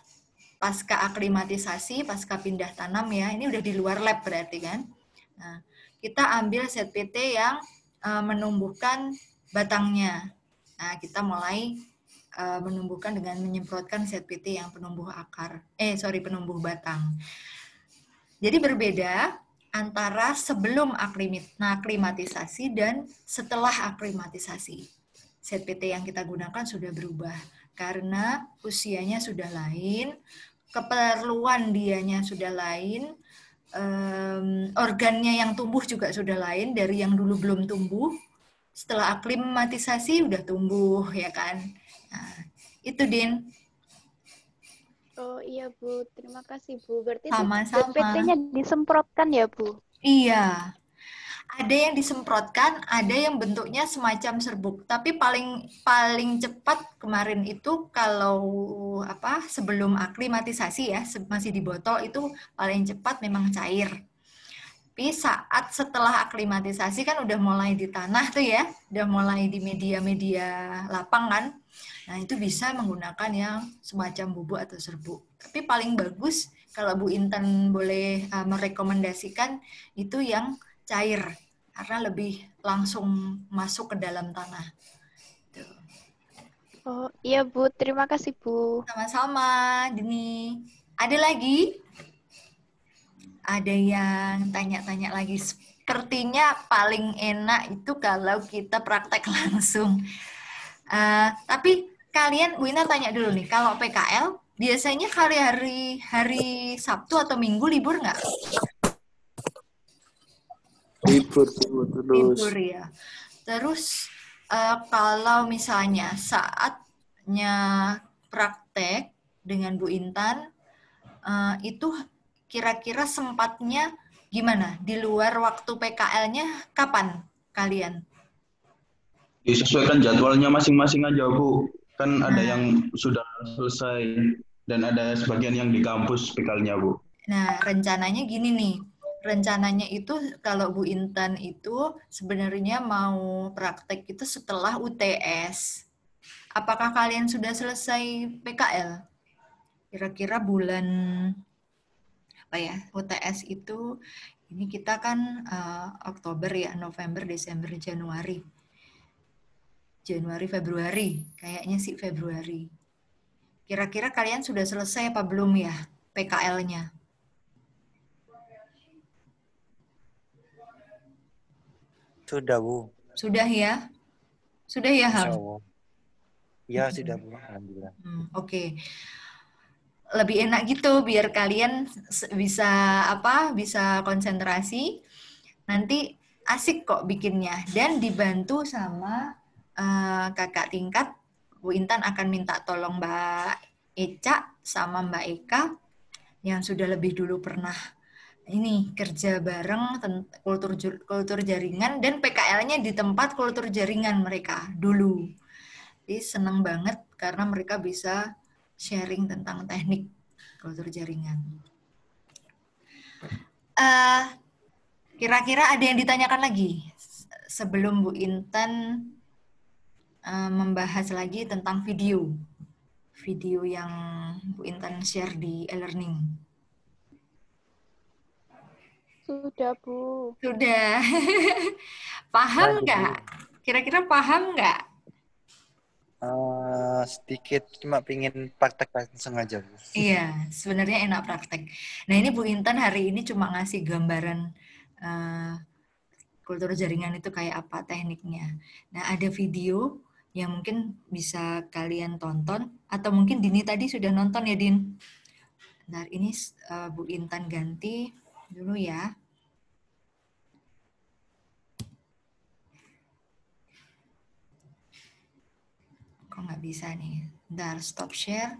pasca aklimatisasi, pasca pindah tanam ya, ini udah di luar lab berarti kan. Nah, kita ambil ZPT yang menumbuhkan batangnya. Nah, kita mulai menumbuhkan dengan menyemprotkan ZPT yang penumbuh penumbuh batang. Jadi berbeda antara sebelum aklimatisasi dan setelah aklimatisasi. ZPT yang kita gunakan sudah berubah karena usianya sudah lain, keperluan dianya sudah lain, organnya yang tumbuh juga sudah lain dari yang dulu belum tumbuh. Setelah aklimatisasi udah tumbuh ya kan. Nah, itu Din. Oh iya, Bu. Terima kasih, Bu. Berarti itu Sama-sama. ZPT-nya disemprotkan ya, Bu? Iya. Ada yang disemprotkan, ada yang bentuknya semacam serbuk. Tapi paling cepat kemarin itu kalau sebelum aklimatisasi ya, masih di botol itu paling cepat memang cair. Tapi saat setelah aklimatisasi kan udah mulai di tanah tuh ya, udah mulai di media-media lapang kan. Nah, itu bisa menggunakan yang semacam bubuk atau serbuk. Tapi paling bagus kalau Bu Intan boleh merekomendasikan itu yang cair karena lebih langsung masuk ke dalam tanah. Tuh. Oh iya, Bu. Terima kasih, Bu. Sama-sama, Dini. Ada lagi? Ada yang tanya-tanya lagi. Sepertinya paling enak itu kalau kita praktek langsung. Tapi kalian, Bu Ina tanya dulu nih, kalau PKL Biasanya hari Sabtu atau Minggu libur nggak? Libur terus. Libur ya. Terus kalau misalnya saatnya praktek dengan Bu Intan, itu kira-kira sempatnya gimana? Di luar waktu PKL-nya kapan kalian? Disesuaikan jadwalnya masing-masing aja, Bu. Kan ada Nah, yang sudah selesai dan ada sebagian yang di kampus PKL-nya, Bu. Nah, rencananya gini nih. Rencananya itu kalau Bu Intan itu sebenarnya mau praktek itu setelah UTS. Apakah kalian sudah selesai PKL? Kira-kira bulan apa ya? UTS itu ini kita kan Oktober ya, November, Desember, Januari. Januari, Februari. Kayaknya sih Februari. Kira-kira kalian sudah selesai apa belum ya PKL-nya? Sudah, Bu. Sudah ya? Sudah ya, Insya Ham? Allah. Ya, sudah, Bu. Alhamdulillah. Oke. Lebih enak gitu biar kalian bisa bisa konsentrasi. Nanti asik kok bikinnya dan dibantu sama kakak tingkat. Bu Intan akan minta tolong Mbak Eca sama Mbak Eka yang sudah lebih dulu pernah ini kerja bareng kultur jaringan dan PKL-nya di tempat kultur jaringan mereka dulu. Jadi senang banget karena mereka bisa sharing tentang teknik kultur jaringan. Kira-kira ada yang ditanyakan lagi sebelum Bu Intan membahas lagi tentang video yang Bu Intan share di e-learning. Sudah, Bu. Sudah. Paham nggak? Kira-kira paham nggak? Sedikit, cuma pengen praktek langsung aja, Bu. Iya, sebenarnya enak praktek. Nah, ini Bu Intan hari ini cuma ngasih gambaran kultur jaringan itu kayak apa tekniknya. Nah, ada video yang mungkin bisa kalian tonton, atau mungkin Dini tadi sudah nonton ya, Din? Nah, ini Bu Intan ganti dulu ya. Kok nggak bisa nih? Bentar, stop share.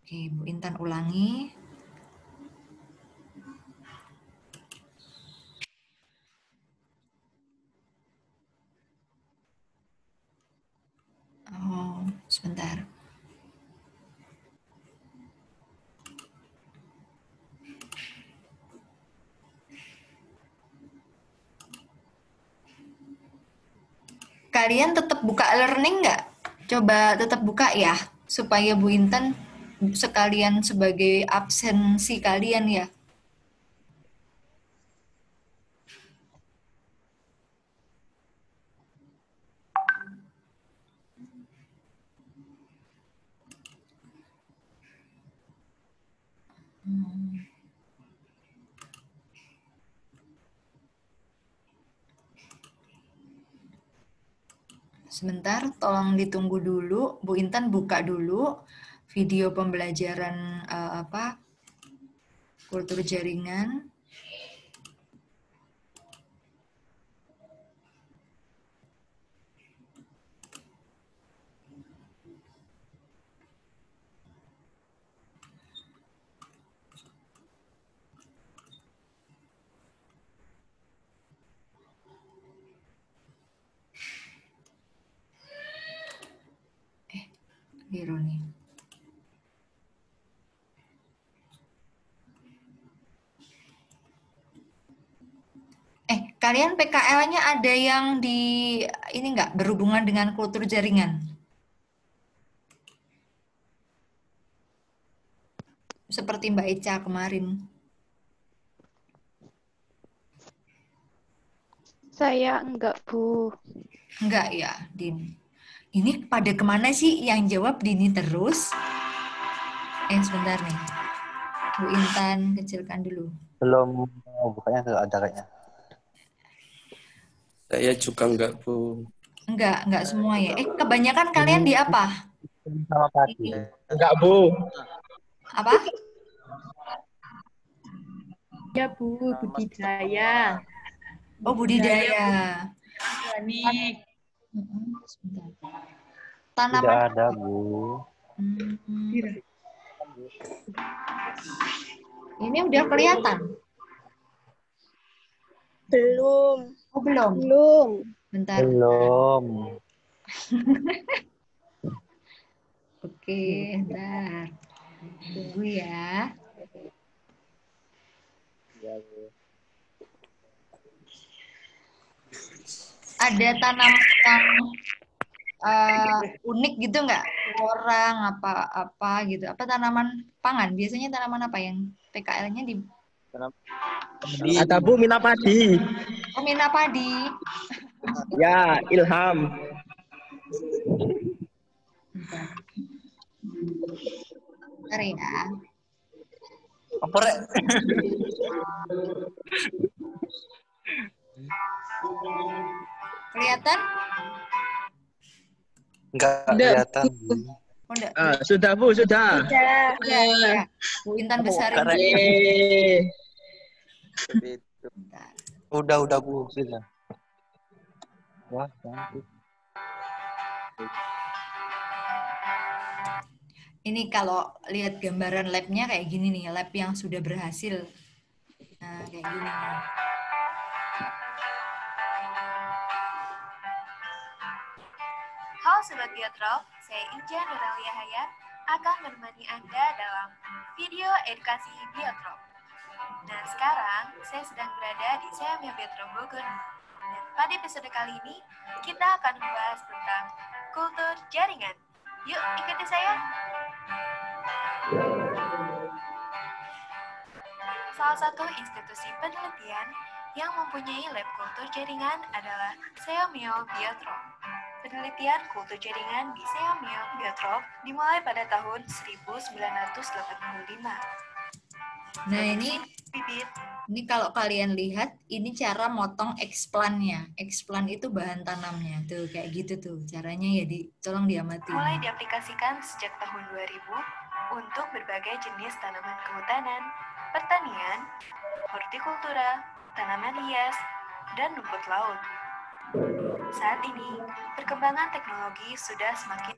Oke, Bu Intan ulangi. Oh, sebentar. Kalian tetap buka e-learning nggak? Coba tetap buka ya, supaya Bu Intan sekalian sebagai absensi kalian ya. Sebentar, tolong ditunggu dulu. Bu Intan buka dulu video pembelajaran kultur jaringan. Biru nih. Kalian PKL-nya ada yang di ini nggak berhubungan dengan kultur jaringan? Seperti Mbak Eca kemarin. Saya enggak, Bu. Enggak ya, Din. Ini pada kemana sih yang jawab Dini terus? Sebentar nih. Bu Intan, kecilkan dulu. Belum bukanya tuh ada kayaknya. Saya juga enggak, Bu. Enggak semua ya. Kebanyakan kalian di apa? Sama padi. Enggak, Bu. Apa? Ya Bu, budidaya. Oh, budidaya. Organik. Sebentar. Tidak Tanaman. ada, Bu. Ini udah kelihatan. Belum. Oh, belum. Belum. Bentar. Belum. Oke, bentar. Tunggu ya. Ada tanaman yang unik gitu nggak? Orang apa gitu? Apa tanaman pangan? Biasanya tanaman apa yang PKL-nya di Ada Bu Mina Padi. Oh, mina padi. Ya, Ilham. Bentar ya. Apa, Rek? Kelihatan? Enggak Tidak. kelihatan, Bu. Oh, enggak. Sudah Bu, sudah. Udah. Ya. Bu Intan besarin. Karena- Bentar. Udah, Bu. Sudah. Wah, cantik. Ini kalau lihat gambaran labnya kayak gini nih, lab yang sudah berhasil. Nah, kayak gini nih. Halo Sobat Biotrop, saya Inja Nuralia Hayat akan menemani Anda dalam video edukasi Biotrop. Nah sekarang saya sedang berada di Seamia Biotrop Bogor. Dan pada episode kali ini kita akan membahas tentang kultur jaringan. Yuk ikuti saya. Salah satu institusi penelitian yang mempunyai lab kultur jaringan adalah Seamia Biotrop. Penelitian kultur jaringan di Seamia Biotrop dimulai pada tahun 1985. Nah, ini Bibit kalau kalian lihat, ini cara motong eksplannya. Eksplan itu bahan tanamnya. Tuh, kayak gitu tuh. Caranya ya tolong diamati. mulai diaplikasikan sejak tahun 2000 untuk berbagai jenis tanaman kehutanan, pertanian, hortikultura, tanaman hias, dan rumput laut. Saat ini, perkembangan teknologi sudah semakin.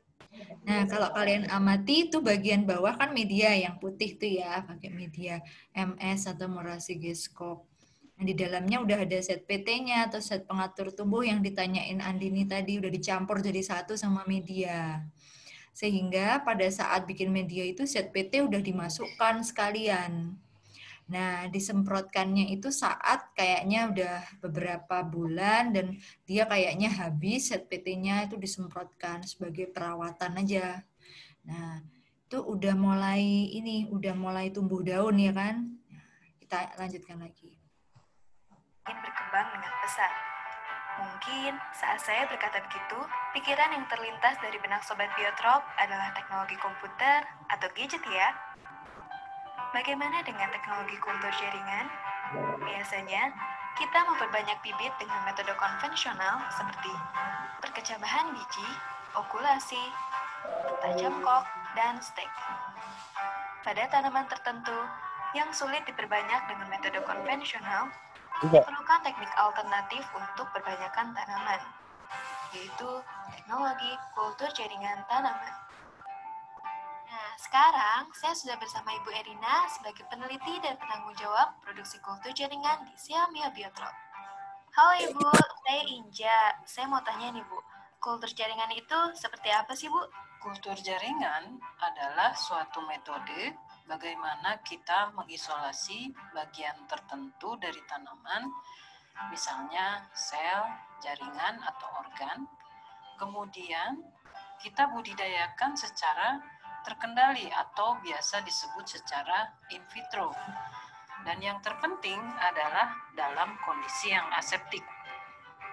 Nah, kalau kalian amati itu bagian bawah kan media yang putih tuh ya, pakai media MS atau Morasi Geskok. Nah, di dalamnya udah ada set PT-nya atau set pengatur tumbuh yang ditanyain Andini tadi, udah dicampur jadi satu sama media. Sehingga pada saat bikin media itu set PT udah dimasukkan sekalian. Nah, disemprotkannya itu saat kayaknya udah beberapa bulan dan dia kayaknya habis, set PT-nya itu disemprotkan sebagai perawatan aja. Nah, itu udah mulai tumbuh daun ya kan? Nah, kita lanjutkan lagi. Berkembang dengan pesat. Mungkin saat saya berkata begitu, pikiran yang terlintas dari benak Sobat Biotrop adalah teknologi komputer atau gadget ya. Bagaimana dengan teknologi kultur jaringan? Biasanya, kita memperbanyak bibit dengan metode konvensional seperti perkecambahan biji, okulasi, tajam kok, dan stek. Pada tanaman tertentu yang sulit diperbanyak dengan metode konvensional, diperlukan teknik alternatif untuk perbanyakan tanaman, yaitu teknologi kultur jaringan tanaman. Nah, sekarang saya sudah bersama Ibu Erina sebagai peneliti dan penanggung jawab produksi kultur jaringan di Seamia Biotrop. Halo Ibu, saya Inja. Saya mau tanya nih Bu, kultur jaringan itu seperti apa sih Bu? Kultur jaringan adalah suatu metode bagaimana kita mengisolasi bagian tertentu dari tanaman, misalnya sel, jaringan, atau organ. Kemudian kita budidayakan secara terkendali atau biasa disebut secara in vitro. Dan yang terpenting adalah dalam kondisi yang aseptik.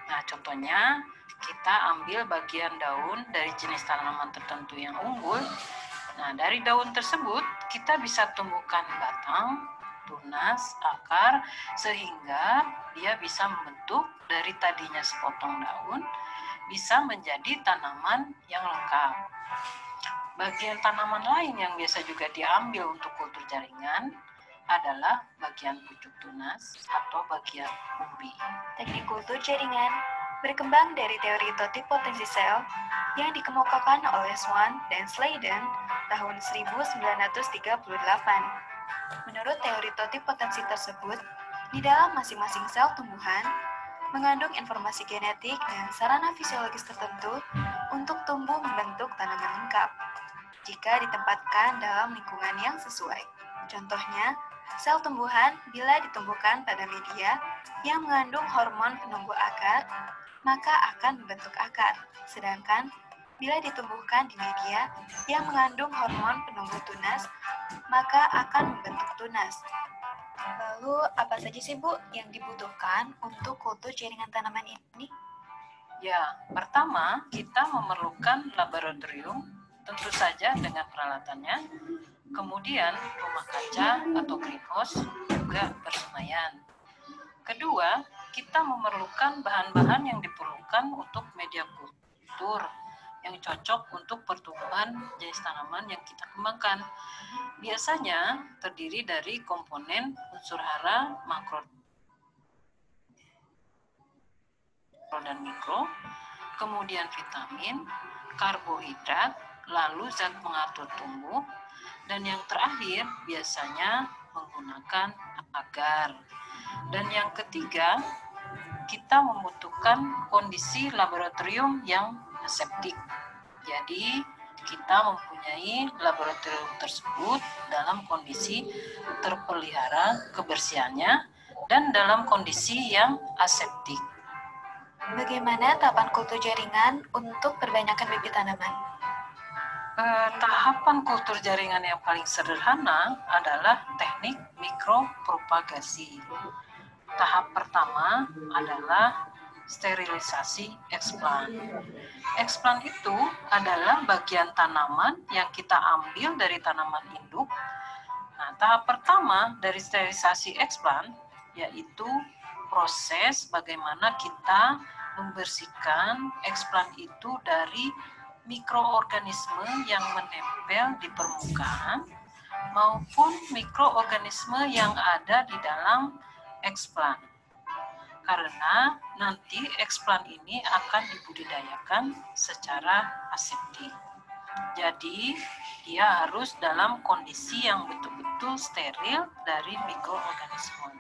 Nah, contohnya kita ambil bagian daun dari jenis tanaman tertentu yang unggul. Nah, dari daun tersebut kita bisa tumbuhkan batang, tunas, akar, sehingga dia bisa membentuk dari tadinya sepotong daun, bisa menjadi tanaman yang lengkap. Bagian tanaman lain yang biasa juga diambil untuk kultur jaringan adalah bagian pucuk tunas atau bagian umbi. Teknik kultur jaringan berkembang dari teori totipotensi sel yang dikemukakan oleh Swan dan Sladen tahun 1938. Menurut teori totipotensi tersebut, di dalam masing-masing sel tumbuhan mengandung informasi genetik dan sarana fisiologis tertentu untuk tumbuh membentuk tanaman lengkap jika ditempatkan dalam lingkungan yang sesuai. Contohnya, sel tumbuhan bila ditumbuhkan pada media yang mengandung hormon penumbuh akar, maka akan membentuk akar. Sedangkan bila ditumbuhkan di media yang mengandung hormon penumbuh tunas, maka akan membentuk tunas. Lalu, apa saja sih, Bu, yang dibutuhkan untuk kultur jaringan tanaman ini? Ya, pertama kita memerlukan laboratorium, tentu saja dengan peralatannya. Kemudian rumah kaca atau greenhouse juga bersemayam. Kedua, kita memerlukan bahan-bahan yang diperlukan untuk media kultur yang cocok untuk pertumbuhan jenis tanaman yang kita kembangkan. Biasanya terdiri dari komponen unsur hara, makro dan mikro, kemudian vitamin, karbohidrat, lalu zat pengatur tumbuh, dan yang terakhir biasanya menggunakan agar. Dan yang ketiga, kita membutuhkan kondisi laboratorium yang aseptik. Jadi, kita mempunyai laboratorium tersebut dalam kondisi terpelihara kebersihannya dan dalam kondisi yang aseptik. Bagaimana tahapan kultur jaringan untuk perbanyakkan bibit tanaman? Tahapan kultur jaringan yang paling sederhana adalah teknik mikropropagasi. Tahap pertama adalah sterilisasi eksplan. Eksplan itu adalah bagian tanaman yang kita ambil dari tanaman induk. Nah, tahap pertama dari sterilisasi eksplan yaitu proses bagaimana kita membersihkan eksplan itu dari mikroorganisme yang menempel di permukaan maupun mikroorganisme yang ada di dalam eksplan. Karena nanti eksplan ini akan dibudidayakan secara aseptik. Jadi, dia harus dalam kondisi yang betul-betul steril dari mikroorganisme.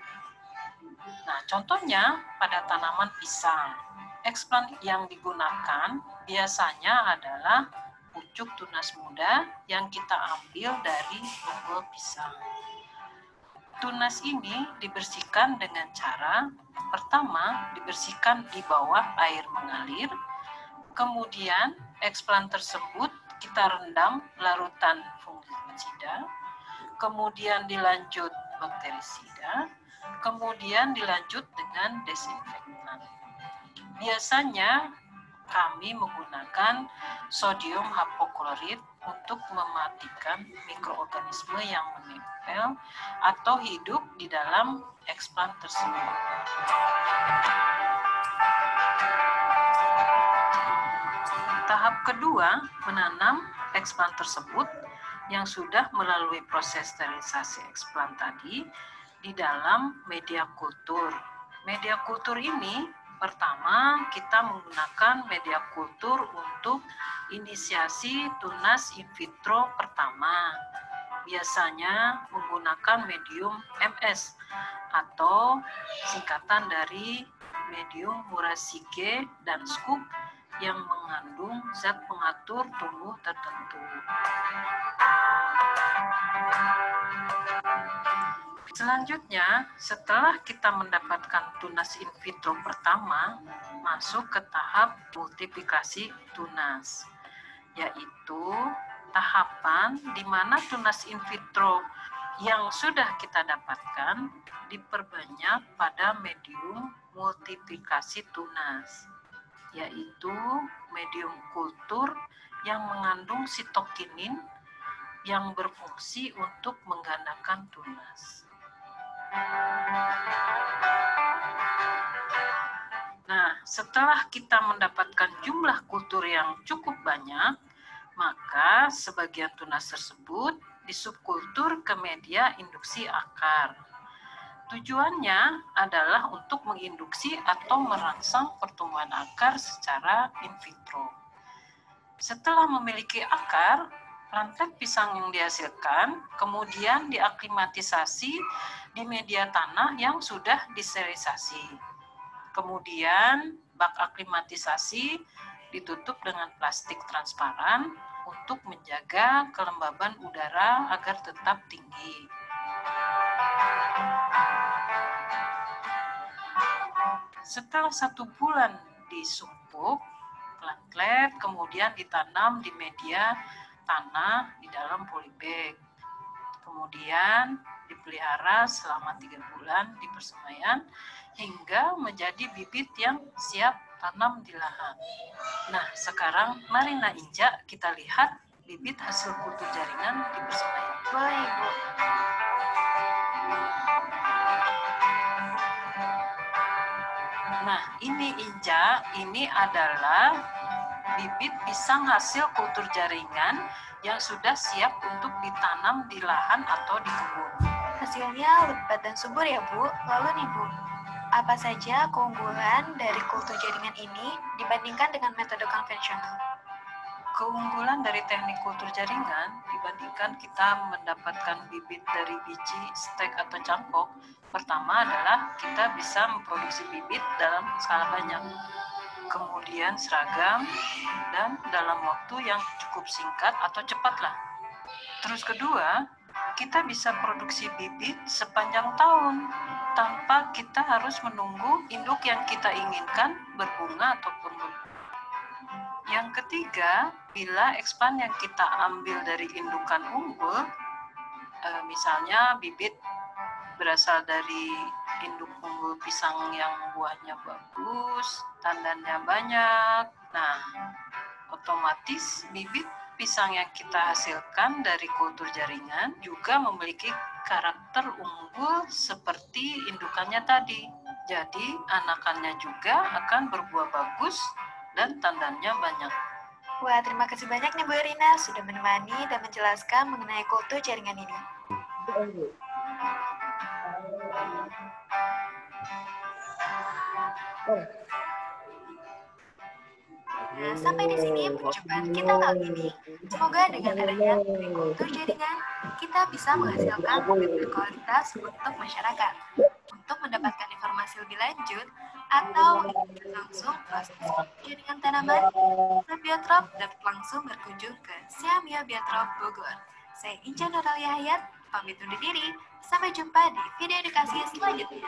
Nah, contohnya pada tanaman pisang. Eksplan yang digunakan biasanya adalah pucuk tunas muda yang kita ambil dari buah pisang. Tunas ini dibersihkan dengan cara pertama dibersihkan di bawah air mengalir, kemudian eksplan tersebut kita rendam larutan fungisida, kemudian dilanjut bakterisida, kemudian dilanjut dengan desinfektan. Biasanya kami menggunakan sodium hapoklorit untuk mematikan mikroorganisme yang menempel atau hidup di dalam eksplan tersebut. Tahap kedua, menanam eksplan tersebut yang sudah melalui proses sterilisasi eksplan tadi di dalam media kultur. Media kultur ini pertama, kita menggunakan media kultur untuk inisiasi tunas in vitro pertama. Biasanya menggunakan medium MS atau singkatan dari medium Murasige dan Scoop yang mengandung zat pengatur tumbuh tertentu. Selanjutnya, setelah kita mendapatkan tunas in vitro pertama, masuk ke tahap multiplikasi tunas, yaitu tahapan di mana tunas in vitro yang sudah kita dapatkan diperbanyak pada medium multiplikasi tunas, yaitu medium kultur yang mengandung sitokinin yang berfungsi untuk menggandakan tunas. Nah, setelah kita mendapatkan jumlah kultur yang cukup banyak, Maka sebagian tunas tersebut disubkultur ke media induksi akar. Tujuannya adalah untuk menginduksi atau merangsang pertumbuhan akar secara in vitro. Setelah memiliki akar, rantai pisang yang dihasilkan kemudian diaklimatisasi di media tanah yang sudah disterilisasi. Kemudian bak aklimatisasi ditutup dengan plastik transparan untuk menjaga kelembaban udara agar tetap tinggi. Setelah 1 bulan disumpuk, plantlet kemudian ditanam di media tanah di dalam polybag. Kemudian dipelihara selama 3 bulan di persemaian hingga menjadi bibit yang siap tanam di lahan. Nah, sekarang mari Inja kita lihat bibit hasil kultur jaringan di persemaian. Boleh, Ibu. Nah, ini Inja, ini adalah bibit pisang hasil kultur jaringan yang sudah siap untuk ditanam di lahan atau di kebun. Hasilnya lebat dan subur ya, Bu. Lalu nih, Bu, apa saja keunggulan dari kultur jaringan ini dibandingkan dengan metode konvensional? Keunggulan dari teknik kultur jaringan dibandingkan kita mendapatkan bibit dari biji, stek, atau cangkok. Pertama adalah kita bisa memproduksi bibit dalam skala banyak, kemudian seragam, dan dalam waktu yang cukup singkat atau cepatlah. Terus kedua, kita bisa produksi bibit sepanjang tahun tanpa kita harus menunggu induk yang kita inginkan berbunga ataupun berbuah. Yang ketiga, bila ekspan yang kita ambil dari indukan unggul, misalnya bibit berasal dari induk unggul pisang yang buahnya bagus, tandannya banyak. Nah, otomatis bibit pisang yang kita hasilkan dari kultur jaringan juga memiliki karakter unggul seperti indukannya tadi. Jadi, anakannya juga akan berbuah bagus dan tandannya banyak. Wah, terima kasih banyak nih Bu Irina sudah menemani dan menjelaskan mengenai kultur jaringan ini. Nah, sampai di sini perjumpaan kita kali ini. Semoga dengan adanya kultur jaringan, kita bisa menghasilkan bibit berkualitas untuk masyarakat. Untuk mendapatkan informasi lebih lanjut atau melihat langsung proses jaringan tanaman, Biotrop dapat langsung berkunjung ke Siamia Biotrop Bogor. Saya Inca Noralia Hayat, pamit undur diri. Sampai jumpa di video edukasi selanjutnya.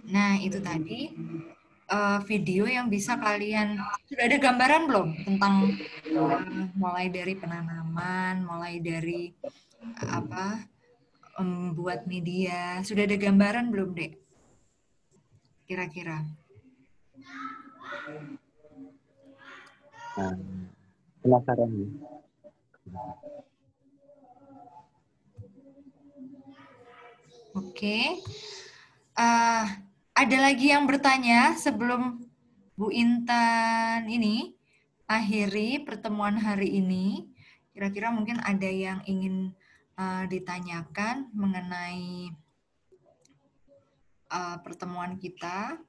Nah, itu tadi video yang bisa kalian, sudah ada gambaran belum tentang mulai dari penanaman, mulai dari membuat media, sudah ada gambaran belum, Dek? Kira-kira? Penasaran. Oke. Ada lagi yang bertanya sebelum Bu Intan ini akhiri pertemuan hari ini? Kira-kira mungkin ada yang ingin ditanyakan mengenai pertemuan kita?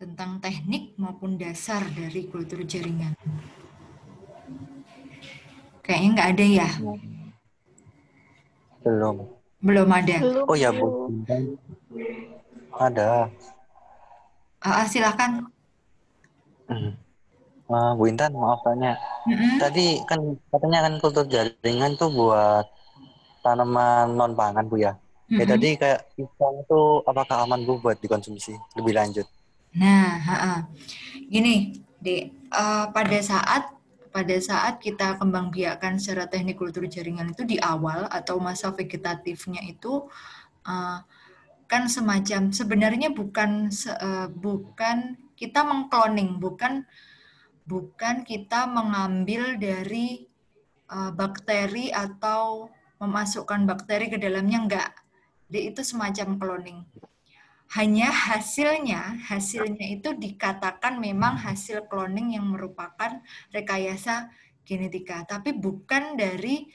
Tentang teknik maupun dasar dari kultur jaringan. Kayaknya nggak ada ya? Belum ada. Oh ya, Bu. Ada. Silakan. Bu Intan, maaf tanya. Tadi kan katanya kan kultur jaringan tuh buat tanaman non pangan, Bu ya. Tadi kayak pisang itu apakah aman, Bu, buat dikonsumsi lebih lanjut? Nah, gini, Dek, pada saat kita kembang biakan secara teknik kultur jaringan itu di awal atau masa vegetatifnya itu kan semacam sebenarnya bukan kita mengkloning, bukan kita mengambil dari bakteri atau memasukkan bakteri ke dalamnya, enggak. Jadi itu semacam cloning. Hanya hasilnya itu dikatakan memang hasil cloning yang merupakan rekayasa genetika, tapi bukan dari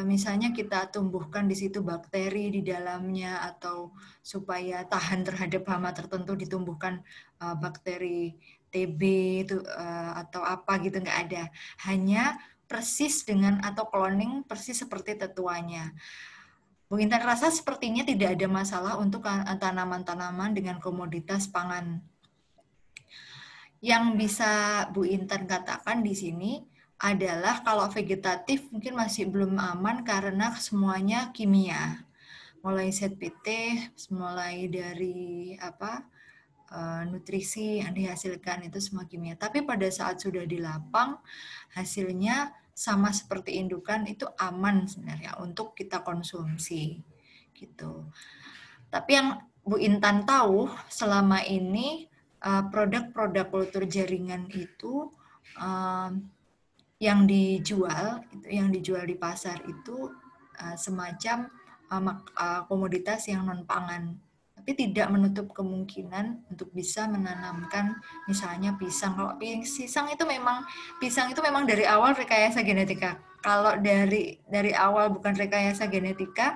misalnya kita tumbuhkan di situ bakteri di dalamnya, atau supaya tahan terhadap hama tertentu ditumbuhkan bakteri TB itu atau apa gitu, nggak ada. Hanya persis dengan atau cloning persis seperti tetuanya. Bu Intan rasa sepertinya tidak ada masalah untuk tanaman-tanaman dengan komoditas pangan. Yang bisa Bu Intan katakan di sini adalah kalau vegetatif mungkin masih belum aman karena semuanya kimia. Mulai ZPT, mulai dari nutrisi yang dihasilkan itu semua kimia. Tapi pada saat sudah di lapang, hasilnya sama seperti indukan, itu aman sebenarnya untuk kita konsumsi gitu. Tapi yang Bu Intan tahu selama ini produk-produk kultur jaringan itu yang dijual di pasar itu semacam komoditas yang non pangan, tapi tidak menutup kemungkinan untuk bisa menanamkan misalnya pisang. Kalau pisang itu memang dari awal rekayasa genetika. Kalau dari awal bukan rekayasa genetika,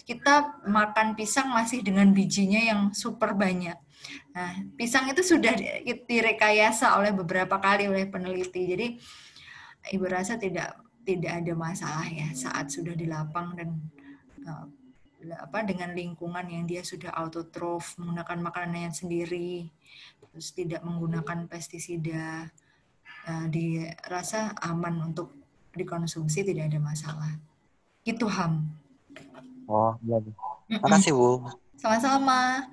kita makan pisang masih dengan bijinya yang super banyak. Nah, pisang itu sudah direkayasa oleh beberapa kali oleh peneliti. Jadi Ibu rasa tidak ada masalah ya saat sudah di lapang dan dengan lingkungan yang dia sudah autotrof, menggunakan makanannya sendiri, terus tidak menggunakan pestisida, dirasa aman untuk dikonsumsi, tidak ada masalah. Itu Ham. Oh, iya. Makasih Bu. Sama-sama.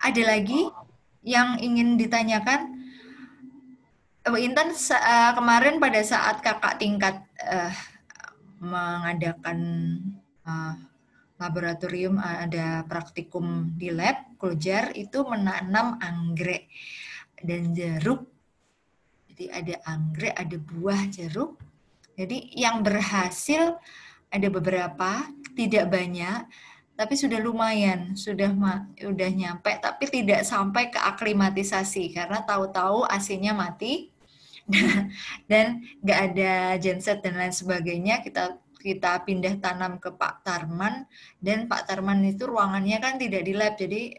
Ada lagi yang ingin ditanyakan? Bu Intan kemarin pada saat kakak tingkat mengadakan laboratorium, ada praktikum di lab, Kuljar, itu menanam anggrek dan jeruk. Jadi ada anggrek, ada buah jeruk. Jadi yang berhasil ada beberapa, tidak banyak, tapi sudah lumayan, sudah nyampe, tapi tidak sampai ke aklimatisasi karena tahu-tahu AC-nya mati dan nggak ada genset dan lain sebagainya. Kita pindah tanam ke Pak Tarman, dan Pak Tarman itu ruangannya kan tidak di lab, jadi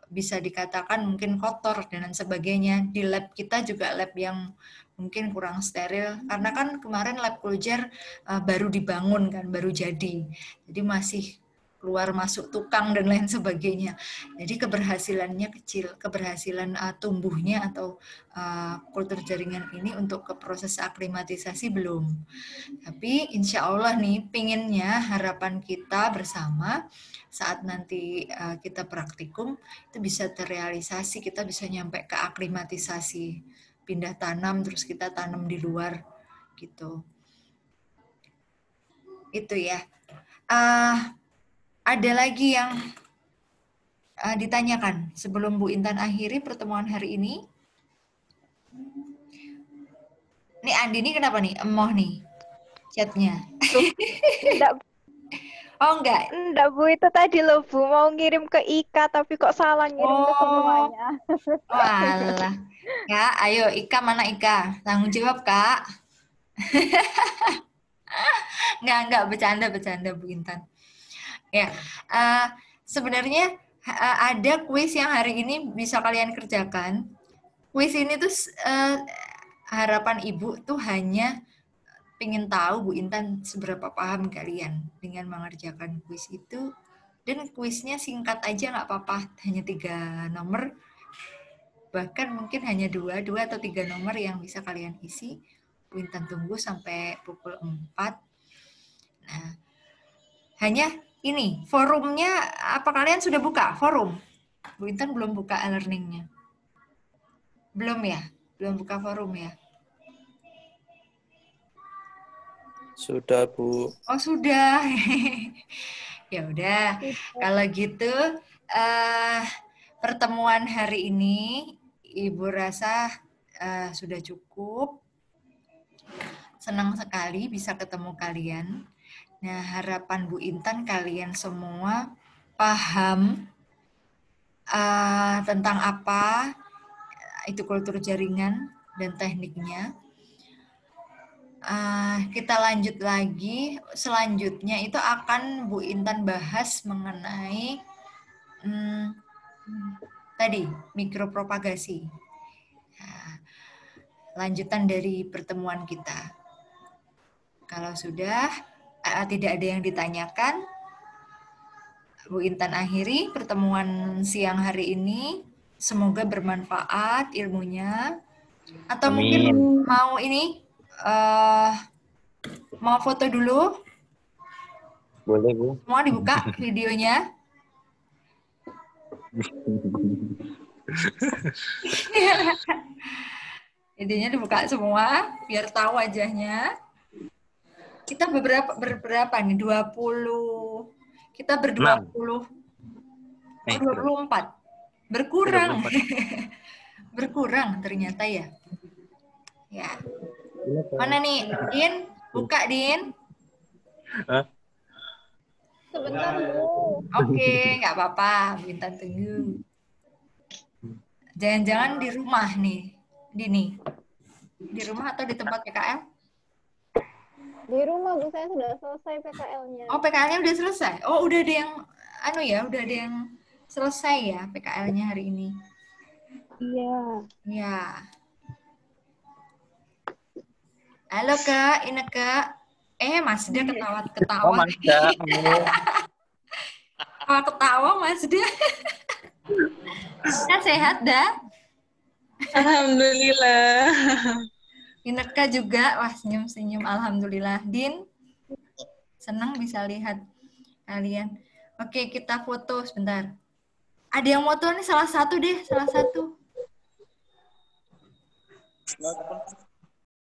bisa dikatakan mungkin kotor dan lain sebagainya. Di lab kita juga lab yang mungkin kurang steril, karena kan kemarin lab Kuljar baru dibangun kan, baru jadi masih keluar masuk tukang dan lain sebagainya. Jadi keberhasilannya kecil, keberhasilan tumbuhnya atau kultur jaringan ini untuk ke proses aklimatisasi belum. Tapi insya Allah nih, pinginnya harapan kita bersama saat nanti kita praktikum itu bisa terrealisasi, kita bisa nyampe ke aklimatisasi, pindah tanam terus kita tanam di luar gitu. Itu ya. Ada lagi yang ditanyakan sebelum Bu Intan akhiri pertemuan hari ini? Nih Andi ini kenapa nih? Emoh nih chatnya. Enggak. Oh enggak? Enggak Bu, itu tadi loh Bu, mau ngirim ke Ika tapi kok salah ngirim ke semuanya. Walah. Ya, ayo Ika, mana Ika? Tanggung jawab Kak. Enggak, bercanda Bu Intan. Ya, sebenarnya ada kuis yang hari ini bisa kalian kerjakan. Kuis ini tuh harapan Ibu tuh hanya pengen tahu Bu Intan seberapa paham kalian dengan mengerjakan kuis itu. Dan kuisnya singkat aja nggak apa-apa, hanya 3 nomor. Bahkan mungkin hanya 2 atau 3 nomor yang bisa kalian isi. Bu Intan tunggu sampai pukul 4. Nah, hanya ini, forumnya, apa kalian sudah buka forum? Bu Intan belum buka e-learning-nya. Belum ya? Belum buka forum ya? Sudah, Bu. Oh, sudah. Ya udah. Kalau gitu, pertemuan hari ini Ibu rasa sudah cukup. Senang sekali bisa ketemu kalian. Nah, harapan Bu Intan kalian semua paham tentang apa itu kultur jaringan dan tekniknya. Kita lanjut lagi. Selanjutnya itu akan Bu Intan bahas mengenai tadi mikropropagasi. Nah, lanjutan dari pertemuan kita. Kalau sudah tidak ada yang ditanyakan, Bu Intan akhiri pertemuan siang hari ini. Semoga bermanfaat ilmunya. Atau Amin. mungkin mau ini mau foto dulu? Boleh, Bu. Mau dibuka videonya? Videonya dibuka semua biar tahu wajahnya. Kita berberapa nih? 20. Kita ber-20. 24. Berkurang. 24. Berkurang ternyata ya. Ya. Mana nih, Din? Buka, Din. Sebentar, Bu. Oke, nggak apa-apa. Bintang tunggu. Jangan-jangan di rumah nih, Dini. Di rumah atau di tempat PKL? Di rumah, Bu, saya sudah selesai PKL-nya. Oh, PKL-nya udah selesai? Oh, udah ada yang, udah ada yang selesai ya PKL-nya hari ini? Iya. Ya. Halo, Kak. Ineke. Masda ketawa-ketawa. Oh, Masda. Ketawa, Masda. Kan sehat, dah? Alhamdulillah. Ineke juga, wah senyum-senyum, alhamdulillah. Din, senang bisa lihat kalian. Oke, kita foto sebentar. Ada yang foto nih, salah satu deh, salah satu.